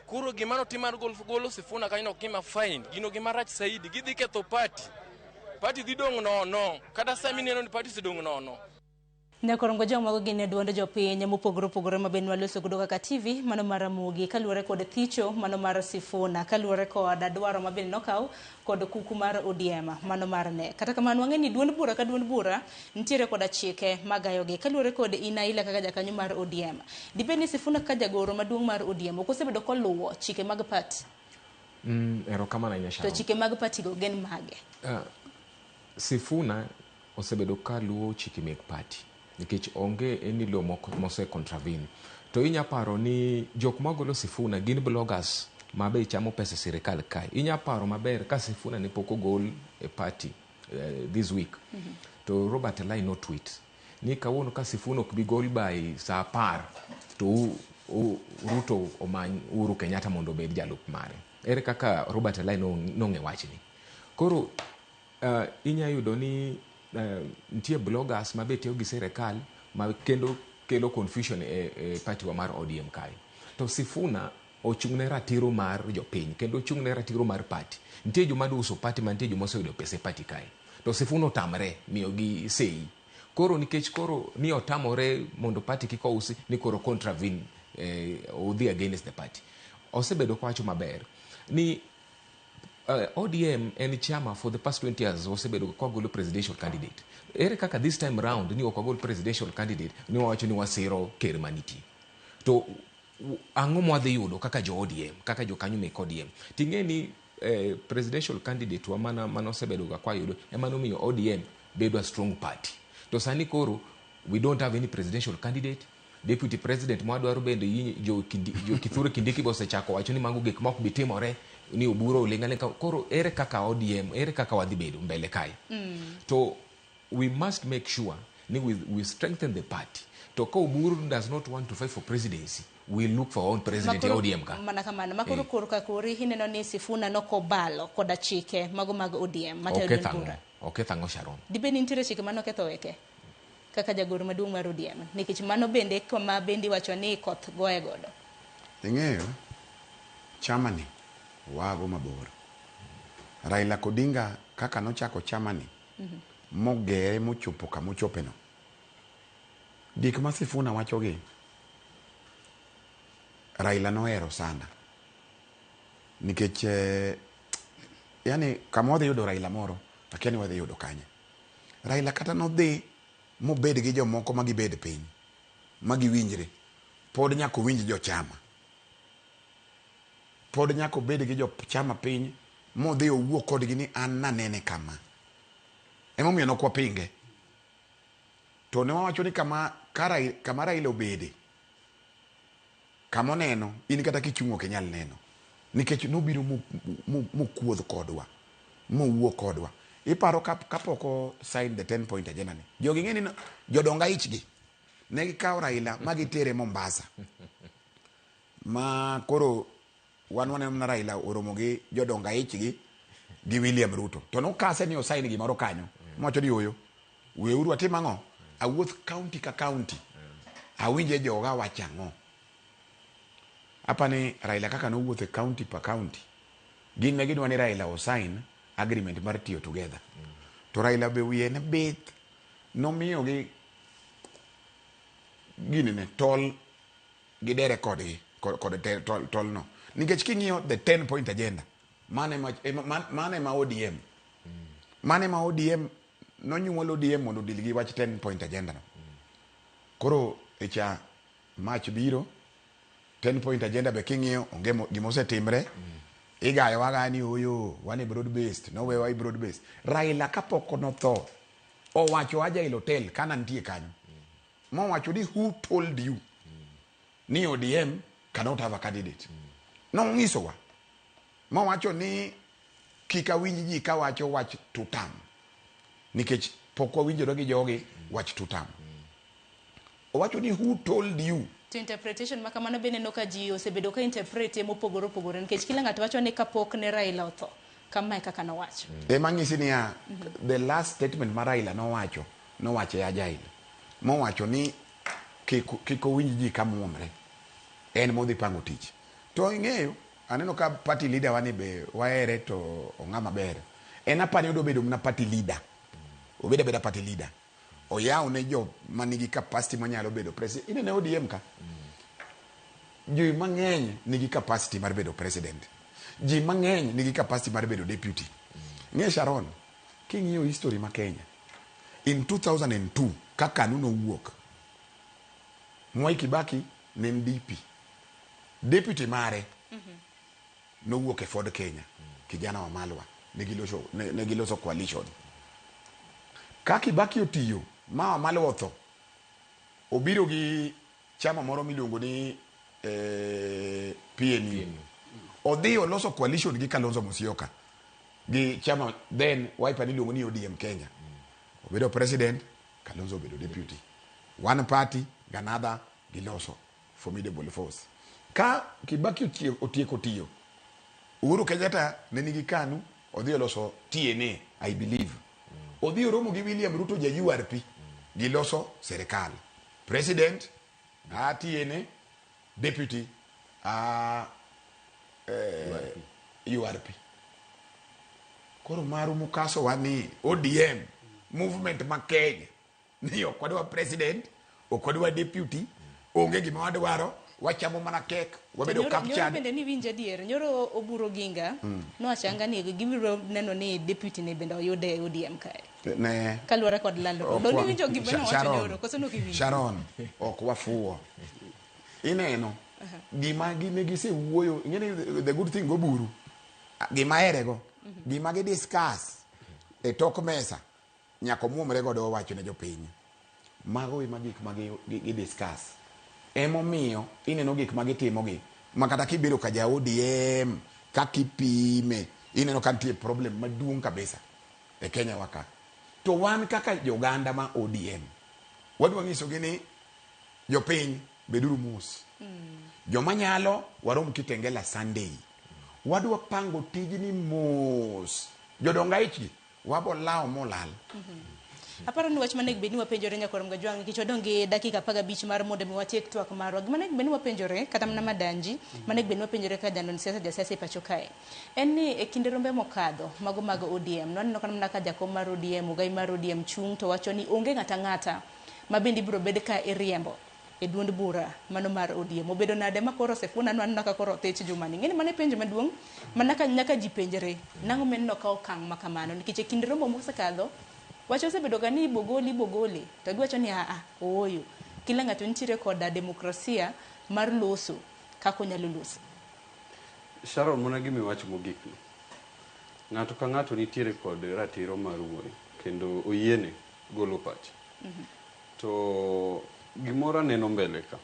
Kuro gima no timar golo Sifuna kanyo gima fine, gino gima rach Said, gidhi ketho party. Party dhi dong no, kata sami neno ni party si dong no. Nyakorongo jomago gine duonde jopiny mopogore maben waloso godo kaka TV mano maramugi kaluore kod thicho mano mar Sifuna kaluore kod dwaro maben nokaw kod kuku mar ODM mano mar ne kata kamano wang'eni duond bura ka duond bura nitiere kod chike magayogi kaluore kod Inaila kaka jakanyo mar ODM dibeni Sifuna ka jagoro maduong' mar ODM okosebedo koluwo chike mag party ero kama na nyasha to chike mag party go gen mage Sifuna osebedo kaluwo chike mag party nikech onge eni lo mose contravene to inya paro ni jok magolo Sifuna gin bloggers mabe chamo pesa sirikal kai inya paro maber ka Sifuna ne poko gol e party this week to Robert Lai no tweet ni kawuono ka Sifuna ok bi gol by saa 10 to Ruto omany Uhuru Kenyatta mondo bed jalup mare ere kaka Robert Lai no ng'e wachni koro inya yudo ni ntie bloggers mabetio gi serikal ma kendo kelo confusion e party wa mar ODM kai to Sifuna ochungne ratiro mar jopiny kendo ochungne ratiro mar party ntie joma duso party man ntie joma oseyudo pesa e party kai to Sifuna otamre miyo gi sei koro nikech koro ni otamore mondo party kiko usi ni koro contravene odhi against the party osebedo kwacho maber ni ODM and chama for the past 20 years osebedo kwa golo presidential candidate ere kaka this time round ni okagol presidential candidate ni wacho ni wasiro ker maniti to ang'o mwadhi yudo kaka jo ODM kaka jo kanyo mek ODM tingeni presidential candidate wa mano osebedo kwa yudo emano miyo ODM bedo a strong party to sani koro we don't have any presidential candidate deputy president mwadwaro bende jo Kithure Kindiki bose chako wacho ni mangu gik mok bitimore ni oburo olengane koro ere kaka ODM ere kaka wadhi bedo mbele kai to we must make sure ni we strengthen the party to ko oburo does not want to fight for presidency we look for our own president ya ODM ka mana kamano makoro kurka kuri hineno ni Sifuna nokobalo koda chike mago mag ODM matayo dura okethango Sharon dibeni nitiere chike mano ketho weke kaka jagoro maduong' mar ODM nikech mano bende kama bendi wacho ni koth goye godo ing'eyo chamani wago mabor Raila Odinga kaka nochako chamani mogere mochopo kama ochopeno dik ma Sifuna wachogi Raila nohero sana nikech yani kama wadhi yudo Raila moro lakini wadhi yudo kanye Raila kata nodhi mobed gi jomoko magibed piny magiwinjre pod nyako winj jo chama pod nyako bed gi jo chama piny modhi owuok kodgi ni an nanene kama emomiyo nokwa pinge to ne wawacho ni kama Raila obede kama oneno in kata kichungo ke nyal neno nikech nobiro mokuodh kodwa mowuok kodwa iparo kapoko sign the 10 point agenda ni jogi ng'eni jodonga ichgi ne gikaw Raila magitere Mombasa ma koro wan na Raila oromo gi jodonga ichgi gi William Ruto to nokase ni osign gimoro kanyo mocho di oyo weuru atim ang'o awuoth county ka county awinje joga wachang'o apani Raila kaka nowuothe county pa county gin ne gidwa ni Raila osign agreement mar tiyo together to Raila be wiye ne bit nomiyo gi gini ne tol gidere kodgi kod tol no nikech king'iyo the 10 point agenda mane ma ODM mane ma ODM nonyuolo ODM mondo dilgi wach 10 point agenda no koro echa match biro 10 point agenda be king'iyo onge gimose timre igayo wagani oyo wane broad based no we why broad based Raila kapoko no tho owacho aja il hotel kana ntie kanyo mo wacho ni who told you ni ODM cannot have a candidate. Nong'isowa mowacho ni kik awinj ji ka wacho wach tutam nikech pok wawinjore gi jogi wach tutam. Owacho ni who told you? To interpretation makamano bende no ka ji osebedo ka interprete mopogore opogore nikech kila ng'ato wacho ni kapok ne Raila otho kama kaka nowacho. Mang'isi niya, the last statement ma Raila nowacho e Agile mowacho ni kik owinj ji ka muomre, en modhi pango tich. To ing'eyo, aneno ka party leader wani be waere to ong'a maber. En apani odo bedo mna party leader. Obeda beda party leader. Oyaw ne jo manigi capacity manyalo bedo president. Inene ODM ka. Ji mang'eny nigi capacity mar bedo president. Ji mang'eny nigi capacity mar bedo deputy. Ng'e Sharon, king'iyo history ma Kenya. In 2002, kaka nuno wuok. Mwai Kibaki ne DP. Deputy mare no wuok e Ford Kenya. Kijana wa Malwa. Negiloso coalition. Ka Kibaki otiyo, ma Malwa otho. Obiro gi chama moro miluongo ni PNU. Odhi oloso coalition gi Kalonzo Musyoka. Gi chama then Wiper miluongo ni ODM Kenya. Obedo president, Kalonzo obedo deputy. One party, another, giloso formidable force. Ka Kibaki otieko tiyo, Uhuru Kenyatta ne nigi KANU, odhi oloso TNA, I believe. Odhi oromo gi William Ruto ja URP, giloso serikal. President, TNA, deputy, URP. Koro maru mukaso wani ODM, movement ma Kenya, ni okwadwa president, okwadwa deputy, onge gima wadwaro, wachamo mana kek, wabedo captured. Nyoro bende ni winja dier, nyoro Oburu Ginga, no achanga ni gibiro neno ni deputy ne bende oyude ODM kae. Ne. Kaluwore kod lando. Doni winjo gibeno wacho nyoro, koso no kiwinjo. Sharon, ok wafuo. Ineno, gima gine gise wuoyo, ingene the good thing Oburu, gima erego, gima gi discuss, e tok mesa, nyako muomre godo wacho ne jopiny. Mago ima gik gi discuss. Emomiyo ineno gik magitimogi makata kibiro ka ja ODM kakipime ineno ka nitie problem maduong' kabisa e Kenya waka. To wan kaka joganda ma ODM wadwa ng'isogi ni jopiny beduru mos. Joma nyalo warom Kitengela Sunday. Wadwa pango tijni mos. Jodonga ichgi wabo lao molal. Aparo ni wach manego bed ni wapenjore nyakoro Mgajwang' nikech wadonge dakika 15 mar mondo mi watiek twak marwa. Gima nego bed ni wapenjore kata mana Madanji, manego bed ni wapenjore ka jandon siasa e pacho kae. En ni e kinde rombe mokadho mago mag ODM, noneno kana mana ka jakom mar ODM, ugai mar ODM chung to wacho ni onge ng'ata mabendi biro bed ka iriembo e duond bura mano mar ODM. Obedo nade makoro Sifuna nwanna ka koro thech jumani. Ngene mane penjo maduong' manaka nyaka ji penjore. Nang'o menno ka okang' makamano nikech e kinde rombo mosekadho wacho osebedo ga ni bogoli to giwacho ni ooyo kila ng'ato nitiere koda demokrasia mar loso kako nyalo loso. Sharon, mona gimi wacho mogik ni. Ng'ato ka ng'ato nitiere kod ratiro mar wuoyo kendo oyiene golo pach. To gimora neno mbele ka.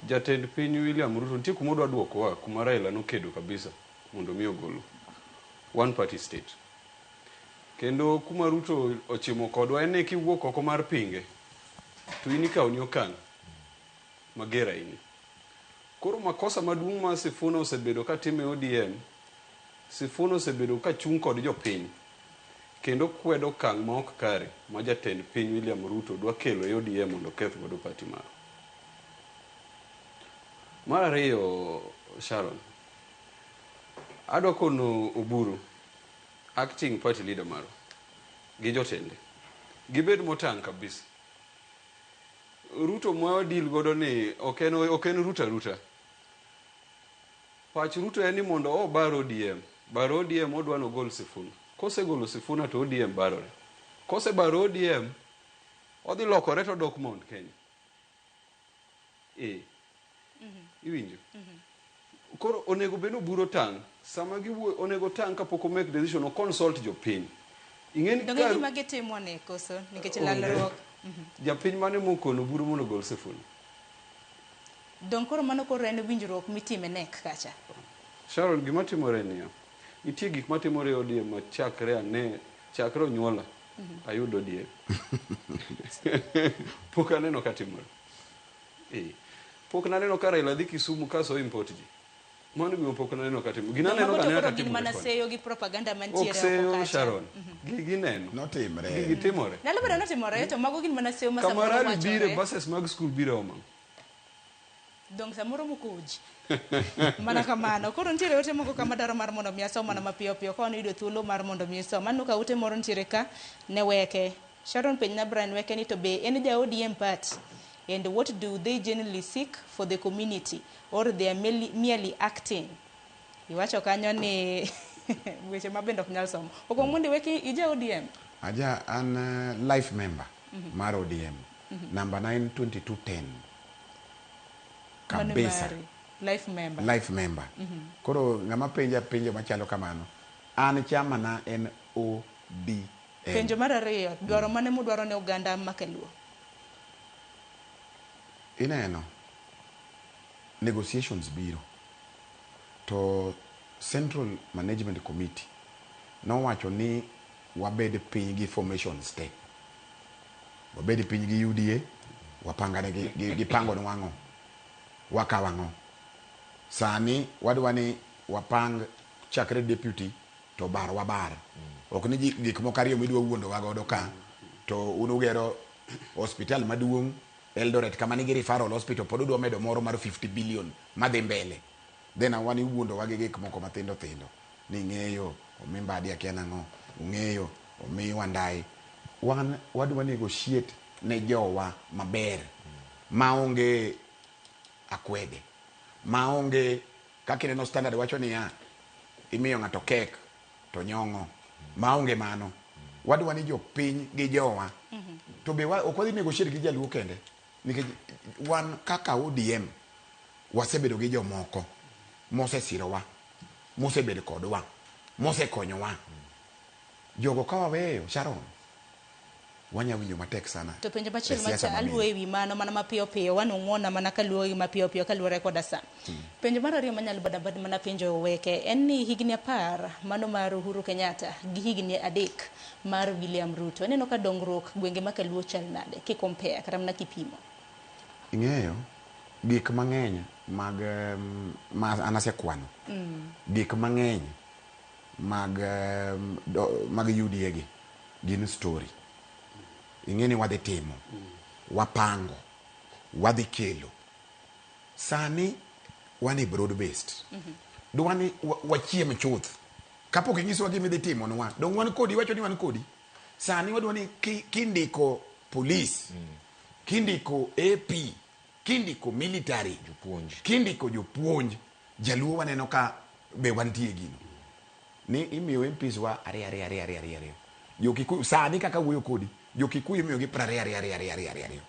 Jatend piny William Ruto nitie kuma odwa duoko wa kuma Raila nokedo kabisa mondo mi ogolo one party state. Kendo kuma Ruto ochimo kodwa en kiwuok oko mar pinge to ini ka oni okang' magera ini. Koro makosa maduong' ma Sifuna osebedo ka time ODM, Sifuna osebedo ka chung' kod jopiny kendo kwedo kang' ma ok kare ma jatend piny William Ruto dwa kelo e ODM mondo keth godo party maro. Mar ariyo, Sharon, adwa kono Oburu acting party leader maro gi jotende gibed motang' kabisa. Ruto mwa deal godo ni oken ruta pach Ruto en ni mondo bar ODM odwa no gol Sifuna. Kose golo Sifuna to ODM barore. Kose baro ODM odhi lokore to dok Mount Kenya. Iwinjo? Koro onego beno buro tang' sama giwuo onego tang' kapok o make decision o consult jopiny. Ing'eni ka donge gima gitimo ne koso nikech lalruok. Japiny mane mokono buro mondo gol Sifuna. Don koro mano koro en winjruok mitime nek kacha. Sharon, gima timore niya, nitie gik matimore ODM ma chakre onyuola ayudo ODM. Pok aneno ka timore. Pok naneno ka Raila dhi Kisumu kaso import ji. Mano gima pok naneno ka timore. Gina neno ka neno ka timore. Gin mana seyo gi propaganda mantiere oko kacha. Sharon, gineno. Notimre. Gigi timore. Nalo bedo notimore to mago gin mana seyo ma samoro wachore. Kamarali bire buses mag school bire oma. Dong samoro mukuji. Mana kamano. Koro ntiere ote moko kama daro mar mondo mi asom mana mapiyo piyo kono yudo thuolo mar mondo mi asom. Mano ka ute moro ntiere ka ne weke. Sharon Penyna Brian weke ni to be en ja ODM party. And what do they generally seek for the community, or they are merely acting? Iwacho kanyo ni weche mabendo ok nyal somo. Oko mundi weki ija ODM? Aja an life member mar ODM. Number 92210. Kabisa. Life member. Life member. Koro ngama penjo machalo kamano. An chama na en ODM. Penjo mar ariyo, dwaro mane mudwaro ne Uganda makeluo? Ineno negotiations biro to Central Management Committee nowacho ni wabed piny gi formations te, wabed piny gi UDA, wapangane gi pango ni wang'o, wakawang'o. Sani wadwa ni wapang chakre deputy to bar wabar. Ok ni gik moko ariyo midwa wuondo wagodo ka to unugero hospital maduong' Eldoret kama nigi referral hospital pod udwa medo moro mar 50 billion madhi mbele. Then awani wuondo wage gik moko mathindo thindo. Ni ng'eyo omimbadi akia nang'o, ung'eyo omi wandai. Wan wadwa negotiate ne jowa maber. Maonge akwede. Maonge kakineno standard wacho ni ya imiyo ng'ato kek to nyong'o. Maonge mano. Wadwa ni jopiny gi jowa. To be ok wadhi negotiate gi jaluo kende. Nikech wan kaka ODM wasebedo gi jomoko mosesirowa, mosebedo kodwa, mosekonyowa. Jogo ka waweyo Sharon, wanya winjo matek sana. To penjo machielo macha aluo ewi mano mana mapiyo piyo wanung'ona mana kaluo ewi mapiyo piyo kaluore koda sa. Penjo mar ariyo manyalo bad mana penjo weke en ni higni 10 mano mar Uhuru Kenyatta gi higni 3 mar William Ruto. Neno ka dongruok gwenge ma kaluo chal nade ki compare kata mana kipimo. Ing'eyo gik mang'eny mag anase kwano. Gik mang'eny mag UDA gi gin story. Ing'eni wadhi timo, wapango, wadhi kelo. Sani wani broad based. Dwani wachiem chuth. Kapok ing'iso gima idhi timo nwa. Dong wan kodi, wacho ni wan kodi. Sani wadwani kindiko police, kindiko AP, kindiko military, kindiko jopuonj, jaluo waneno ka be wantie gino. Ni imiyo MPs wa ari. Jokikuyu sani kaka wuoyo kodi, Jokikuyu imiyo gi 20.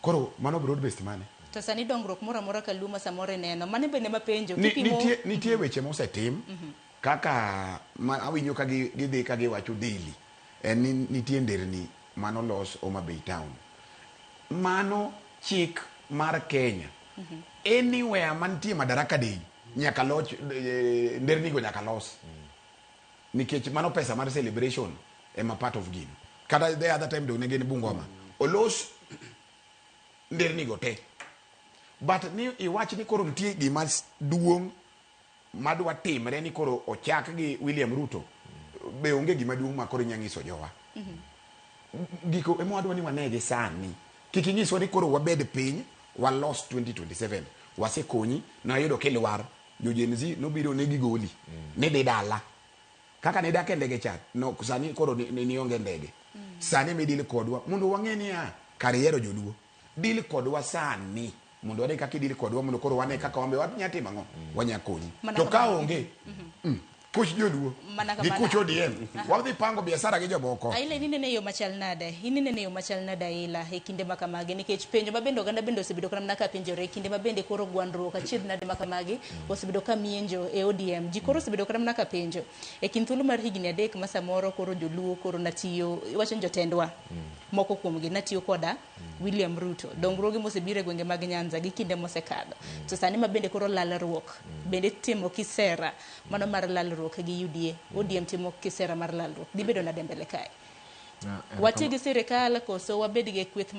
Koro mano broad based mane? To sani dongruok moro amora kaluma samore neno. Mane bende mapenjo kipimo nitie weche mosetim kaka awinyo ka gidhi ka giwacho daily. Nitie nderni mano los Homa Bay town. Mano chik mar Kenya. Anywhere mantie Madaraka Day nyaka loch nderni go nyaka los. Nikech mano pesa mar celebration ema part of gino. Kada the other time do negen Bungoma. Olos nderni go te. But ni iwach ni koro nitie gima duong' madwa timre ni koro ochak gi William Ruto. Be onge gima duong' ma koro nyangiso jowa. Giko emo adwa ni wanege sani. Kik inyiso ni koro wabed piny walos 2027. Wasekonyi na yudo kilwar. Jo Gen Z nobiro negi goli. Ne de dala. Kaka ne dak ndege chat. No sani koro ni onge ndege. Sani medile kodwa. Mundu wang'eni ya kariero joluo. Dil kodwa sani. Mundu wane kaki dil kodwa mundu koro wane kaka wambe watu nyati mango. Wanyakonyi. To ka onge. kuch joluo gi kuch ODM wadhi pango biashara gi jomoko. Aila inene yo machal nade Aila e kinde makamagi nikech penjo mabende oganda bende osebedo kana mana ka penjore e kinde mabende koro gwandruok achiedh nade makamagi osebedo ka mienjo e ODM ji koro osebedo kana mana ka penjo e kind thuolo mar higni 3 ma samoro koro joluo koro natiyo iwacho jotendwa moko kuomgi natiyo koda William Ruto dongruoge mosebiro e gwenge mag Nyanza gi kinde mosekadho to sani mabende koro lalruok bende timo kisera mano mar lalruok gi UDA ODM timo kisera mar lalruok dibedo na dembele kae wati gi sirikal koso wabed gi kweth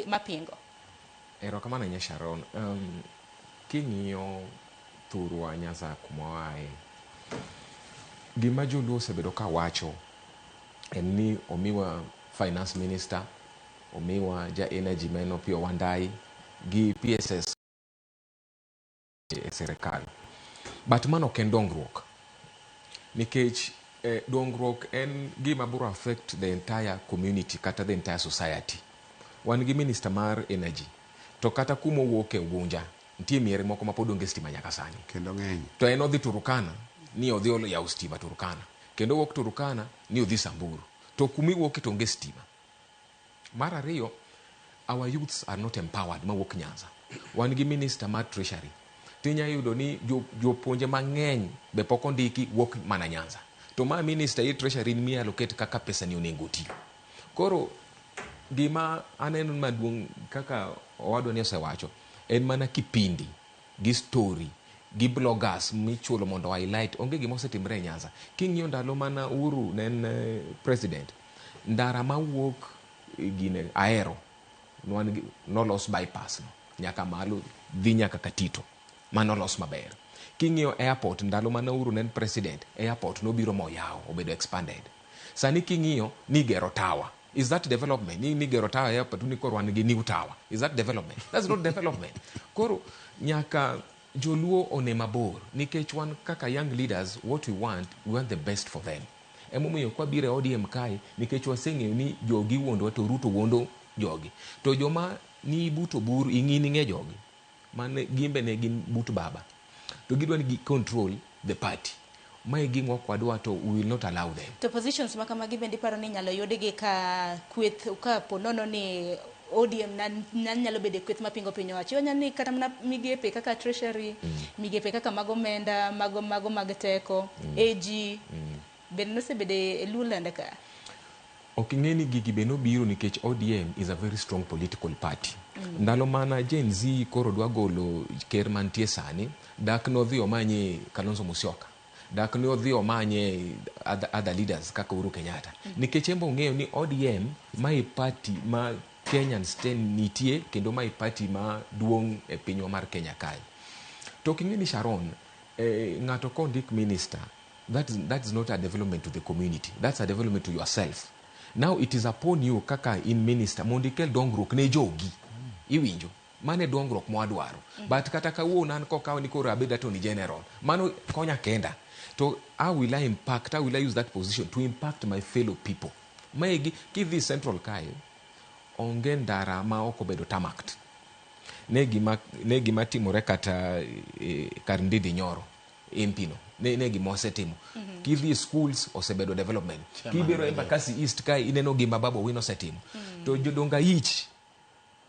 mapingo. Erokamano nya Sharon. King'iyo thurwa Nyanza kuma wae gima joluo osebedo ka wacho en ni omiwa finance minister, omiwa ja energy man Opiyo Wandayi gi PSS e sirikal. But mano ok en dongruok nikech dongruok en gima biro affect the entire community kata the entire society. Wan gi minister mar energy to kata kuma wuok e Ugunja nitie miere moko ma pod onge stima nyaka sani kendo ng'eny to en odhi Turukana ni odhi olo yaw stima Turukana kendo wuok Turukana ni odhi Samburu to kuma wuok to onge stima. Mar ariyo, our youths are not empowered ma wuok Nyanza. Wan gi minister mar treasury tinya yudo ni jopuonje mang'eny be pok ondiki wuok mana Nyanza to ma minister e treasury ni allocate kaka pesa ni onego ti. Koro gima aneno maduong' kaka owadwa ni osewacho en mana kipindi gi story gi bloggers michulo mondo highlight onge gima osetimre e Nyanza. King'iyo ndalo mana Uhuru nen president ndara mawuok gine Ahero nolos bypass no nyaka malo dhi nyaka Katito manolos maber. King'iyo airport ndalo mana Uhuru nen president airport nobiro moyaw obedo expanded. Sani king'iyo ni gero tower. Is that development? Ni gero tower airport ni koro wan gi new tower. Is that development? That's not development. Koro nyaka joluo one mabor nikech wan kaka young leaders what we want the best for them. Emomiyo kwa bire ODM kae nikech waseng'eyo ni jogi wuondo to Ruto wuondo jogi. To joma ni buto bur ing'ini ng'e jogi. Mane gimbe ne gin but baba. To gidwa ni control the party. Mae ging'wa kwadwa to we will not allow them. To positions makamagi bende paro ni nyalo yudigi ka kweth ka ponono ni ODM nyalo bede kweth mapingo piny owacho nyani kata mana migepe kaka treasury migepe kaka mago menda mago mag teko AG bende nosebede Luland ka. Ok ing'eni gigi be nobiro nikech ODM is a very strong political party. Ndalo mana Gen Z koro dwa golo ker mantie sani dak nodhi omanye Kalonzo Musyoka dak nodhi omanye other leaders kaka Uhuru Kenyatta nikech embo ng'eyo ni ODM mai party ma Kenyan state nitie kendo mai party ma duong' e pinywa mar Kenya kae. To king'eni Sharon ng'ato kondik minister that is not a development to the community, that's a development to yourself. Now it is upon you kaka in minister mondo ikel dongruok ne jogi iwinjo mane dongruok mwadwaro but kata kawuono an kokaw ni koro abeda to ni general mano konya kenda to how will I use that position to impact my fellow people. Maigi kidhi central kae onge ndara ma ok obedo tamakt ne gima timore kata kar Ndidhi Nyoro impino ne gima osetimo kidhi schools osebedo development kibiro Embakasi East kai ineno gima Babu Owino osetimo to jodonga ich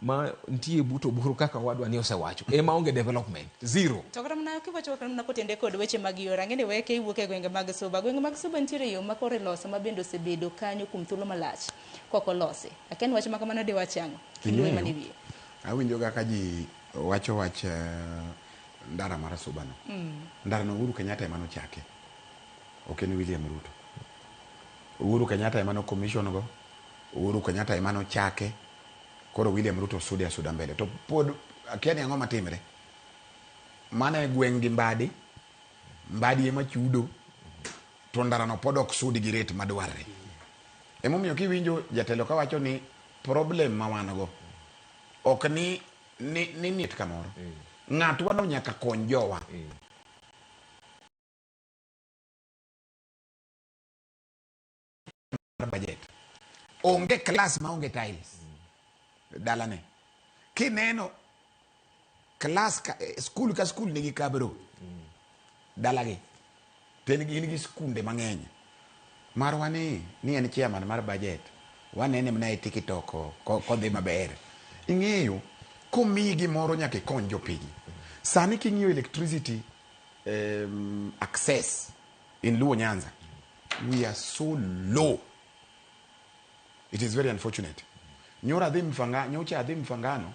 ma ntie buto buru kaka wadwa ni osewacho ema onge development zero. To kata mana kiwacho kana kotende kod weche mag yora ngene weke iwuok e gwenge mag Suba ntiere yo makore loso mabendo osebedo kanyo kuom thuolo malach koko lose aken wach makamano de wachango kilwe mani biye awinjo kaka ji wacho wach ndara mar Suba no ndara no Uhuru Kenyatta emano chake ok en William Ruto. Uhuru Kenyatta emano commission go Uhuru Kenyatta emano chake koro William Ruto suda mbele to pod akiani ang'o matimre mane gweng' gi mbadi ema chudo to ndara no pod ok sudi gi rate madwarre. Emomiyo kiwinjo jatelo ka wacho ni problem ma wan go ok ni nit kamoro ng'atwa no nyaka kony jowa budget onge class ma onge tiles dalane kineno class school ka school nigi kabro dalagi to en gi skunde mang'eny. Marwa ni en chairman mar budget, wanene mana e TikTok kodhi maber. Ing'eyo komiyi gimoro nyaka ikony jopiny. Sani king'iyo electricity access in Luo Nyanza, we are so low. It is very unfortunate. Nyocha adhi Mfangano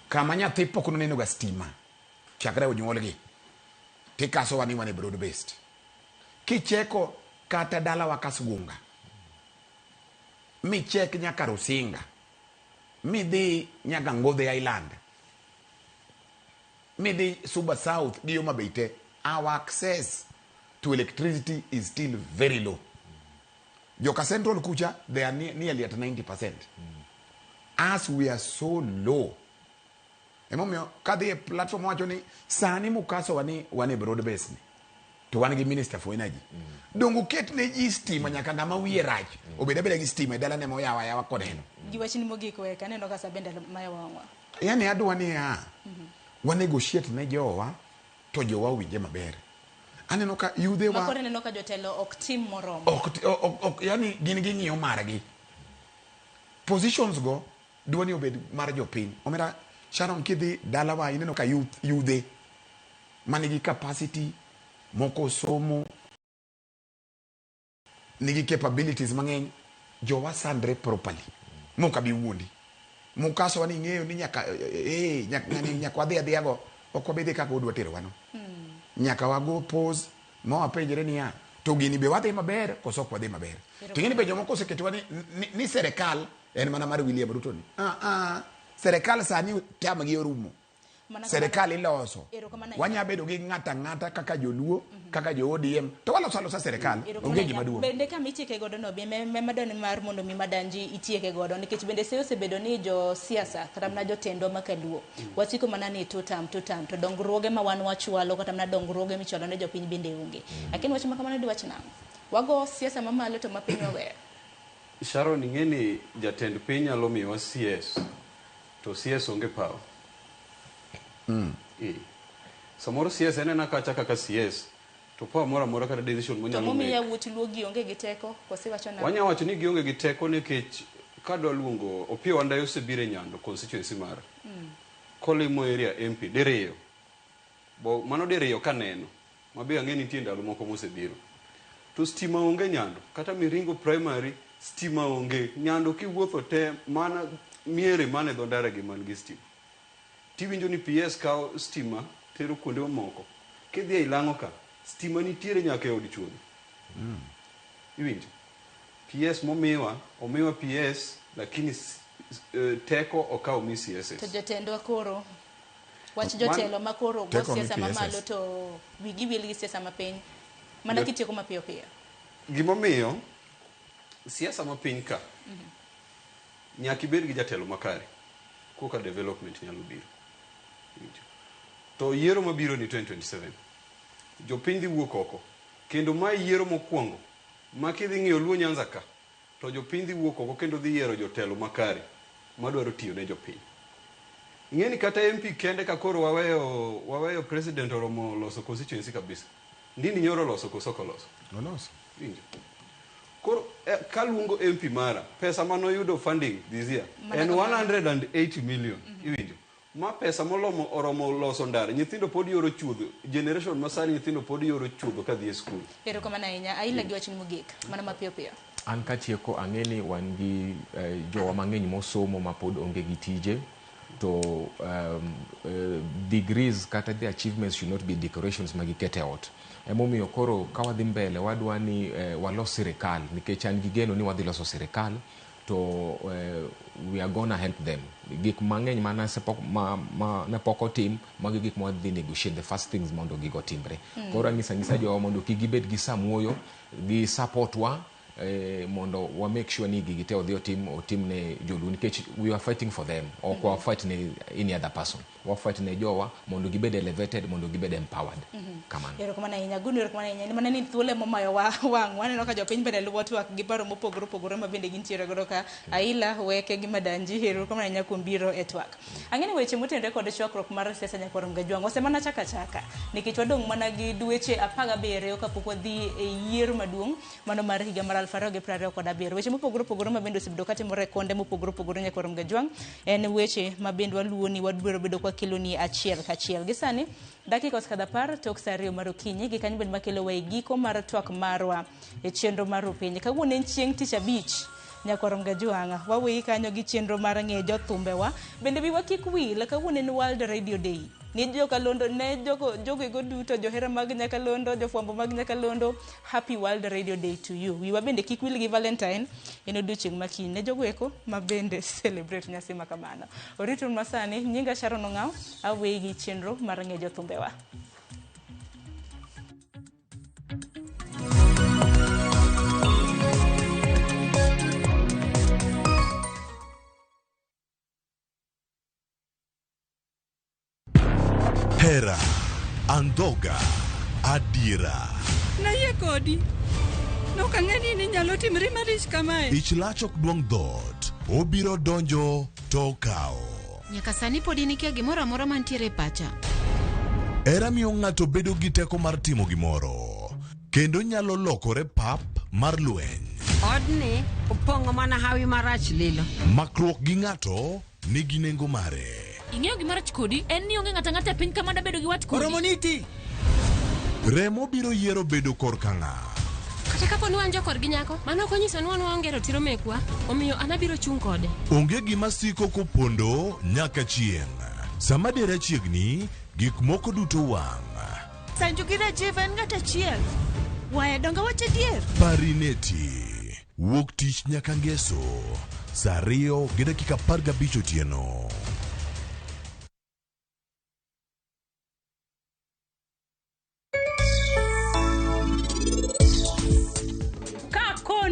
kama nyathi pok noneno ga stima chakre onyuolgi tikaso wani wane broad based. Kicheko kata dala wa Kasugunga, mi chek nyaka Rusinga, mi dhi nyaka Ngodhe Island, mi dhi Suba South gi Homa Bay te, our access to electricity is still very low. Joka Central kucha, they are nearly at 90%. As we are so low. Emomio kadhi platform wacho ni sani mukaso wani broad base ni to wan gi minister for energy. Dongu ket ne ji stima nyaka ngama wiye rach obeda gi stima dala ne moyawa yawa kodeno. Giwachni mogik we kaneno kasa bende mayawa. Yani adwa ni wa negotiate ne jowa to jowa winje maber. Aneno ka yudhe wa makore neno ka jotelo ok tim moromo. Yani gin gi ng'iyo margi. Positions go dwani obed mar jopiny. Omera Sharon kidhi dala wa ineno ka yudhe manigi capacity, moko somo, nigi capabilities mang'eny, jowa sandre properly. Moka bi wuondi. Mukaso wani ng'eyo ni nyaka wadhi adhiago ok wabedhe kaka udwa tero wano. Nyaka wago pose ma wapenjre niya to gini be wadhi maber koso ok wadhi maber. To ng'eni be jomoko oseketwa ni serikal en mana mar William Ruto ni. Serikal sani tamgi orumo. Serikal iloso. Wanya bedo gi ng'ata kaka joluo, kaka jo ODM. To waloso serikal. Onge gima duong'. Bende kama itieke godo no be madoni mar mondo mi madanji itieke godo nikech bende osebedo ni jo siasa kata mana jotendwa makaluo. Wasiko mana ni tutam to dongruoge ma wan wachwalo kata mana dongruoge michwalo ne jopiny bende onge. Lakini wach ma kamano diwach nang'o? Wago siasa mamalo to mapiny waweyo. Sharon, ing'eni jatend piny nyalo miyowa CS to CS onge pawa. Samoro CS enena kacha kaka CS to pawa mora mora kata decision monyalo make. To momiya wuot luo gionge gi teko kose wacho nang'o? Wanya wacho ni gionge gi teko nikech kadwa luongo Opiyo Wandayi osebiro Nyando constituency mara. Kolimo area MP diriyo. Bo mano diriyo kaneno. Mabe ang'e nitie ndalo moko mosebiro. To stima onge Nyando kata Miringo primary stima onge. Nyando kiwuotho te mana miere mane dho ndara gi man gi stima. Tiwinjo ni PS kao stima tero kuonde moko. Kidhi e Lang'o ka stima nitiere nyaka e od chuodho. Iwinjo. PS omiwa PS lakini teko okawo mi CSS. To jotendwa koro wach jotelo makoro go siasa mamalo to wigi wil gi siasa mapiny. Mana kitieko mapiyo piyo. Gimomiyo siasa mapiny ka nyaka ibed gi jatelo makare koka development nyalo biro. To yiero mabiro ni 2027 jopiny dhi wuok oko kendo ma yiero mokwongo ma kidhi ng'iyo Luo Nyanza ka to jopiny dhi wuok oko kendo dhi yiero jotelo makare madwaro tiyo ne jopiny. Ing'eni kata MP kende ka koro waweyo president oromo loso constituency kabisa. Ndini nyoro loso koso koloso. Oloso. Winjo. Koro kaluongo MP mara pesa manoyudo funding this year en 180 million. Iwinjo. Ma pesa molomo oromo loso ndara. Nyithindo pod yoro chuodho. Generation masani nyithindo pod yoro chuodho ka dhi e skul. Ero kamana ahinya. Aila gi wachni mogik. Mana mapiyo piyo. An katieko ang'eni wan gi jowa mang'eny mosomo ma pod onge gi tije. To degrees kata the achievements should not be decorations magikete ot. Emomiyo koro ka wadhi mbele wadwa ni walos sirikal nikech an gi geno ni wadhi loso sirikal to we are gonna help them. Gik mang'eny mana ne pok otim magi gik ma wadhi negotiate the first things mondo gigo timbre. Koro anyisa jowa mondo kik gibed gi samuoyo gi support wa mondo wa make sure ni gigi te odhi otim ne joluo nikech we are fighting for them ok wa fight ne any other person wa fight ne jowa mondo gibed elevated mondo gibed empowered kamano yero kuma na inya gunero kuma na inya ni manani thuole momayo wang waneno ka jopiny bende luwo twak gi paro mopogore opogore ma bende gintiere godo ka aila weke gi madanji hero kuma na inya kuom biro e twak ang'eni weche motenore kod chokruok mar siasa Nyakorom Gajwang' osemana chaka nikech wadong' mana gi dweche 17 kapok wadhi e yiero maduong' mano mar higa mar 2027 weche mopogore opogore ma bende osebedo katimore konde mopogore opogore Nyakorom Gajwang' en weche ma bende waluwo ni wadwaro bedo kwa kelo ni achiel kachiel gi sani dakika osekadho 10 tok saa 2 mar okinyi gi kanyo bende makelo wa giko mar twak marwa e chenro mar piny kawuono en chieng' tich abich Nyakorom Gajwang' waweyi kanyo gi chenro mar ng'e jothumbewa bende bi wakik wil kawuono en World Radio Day ni jokalondo ne jogo duto johera mag Nyakalondo jofwambo mag Nyakalondo happy World Radio Day to you wiwa bende kik wil gi Valentine en odiochieng' makiny ne jogo eko ma bende celebrate nyasi ma kamano oritu masani nyinga Sharon Ong'aw aweyi gi chenro mar ng'e jothumbewa Hera, andhoga, adira. Naye kodi. Nok ang'eni ni nyalo timre marich kamae. Ich lach ok duong' dhot. Obiro donjo to kao. Nyaka sani podi nikia gimoro amora mantiere pacha. Hera miyo ng'ato bedo gi teko mar timo gimoro. Kendo nyalo lokore pap mar lweny. Odni opong'o mana hawi marach lilo. Makruok gi ng'ato nigi nengo mare. Ing'eyo gimarach kodi en ni onge ng'ata piny kama da bedo gi wat kodi. Oromoniti. Remo biro yiero bedo kor ka ng'a. Kata kapo ni wan jokor gi nyako, mano konyiso ni wan waonge ratiro mekwa, omiyo anabiro chung' kode. Onge gima siko kopondo nyaka chieng'. Sama dera chiegni, gik moko duto wang'. Sanju gi Rajiv en ng'at achiel. Wae donga wache dier. Parineti. Wuok tich nyaka ngeso. Saa 2 gi dakika 15 otieno.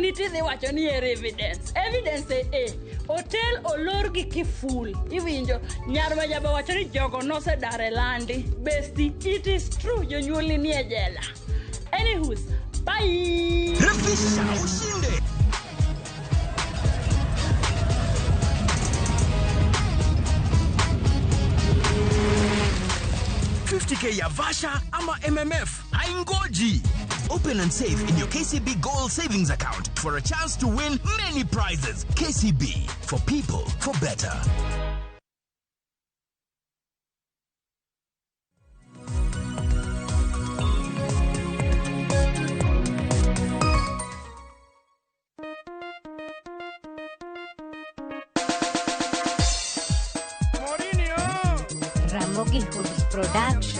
Nitidhi wacho ni evidence hotel olor gi kiful iwinjo nyar ma jaba wacho ni jogo nosedare landi besti it is true jonyuoli ni e jela anywho bye refisha ushinde 50k ya Vasha ama MMF haingoji. Open and save in your KCB Gold Savings account for a chance to win many prizes. KCB, for people, for better. Ramogi Hoods Production.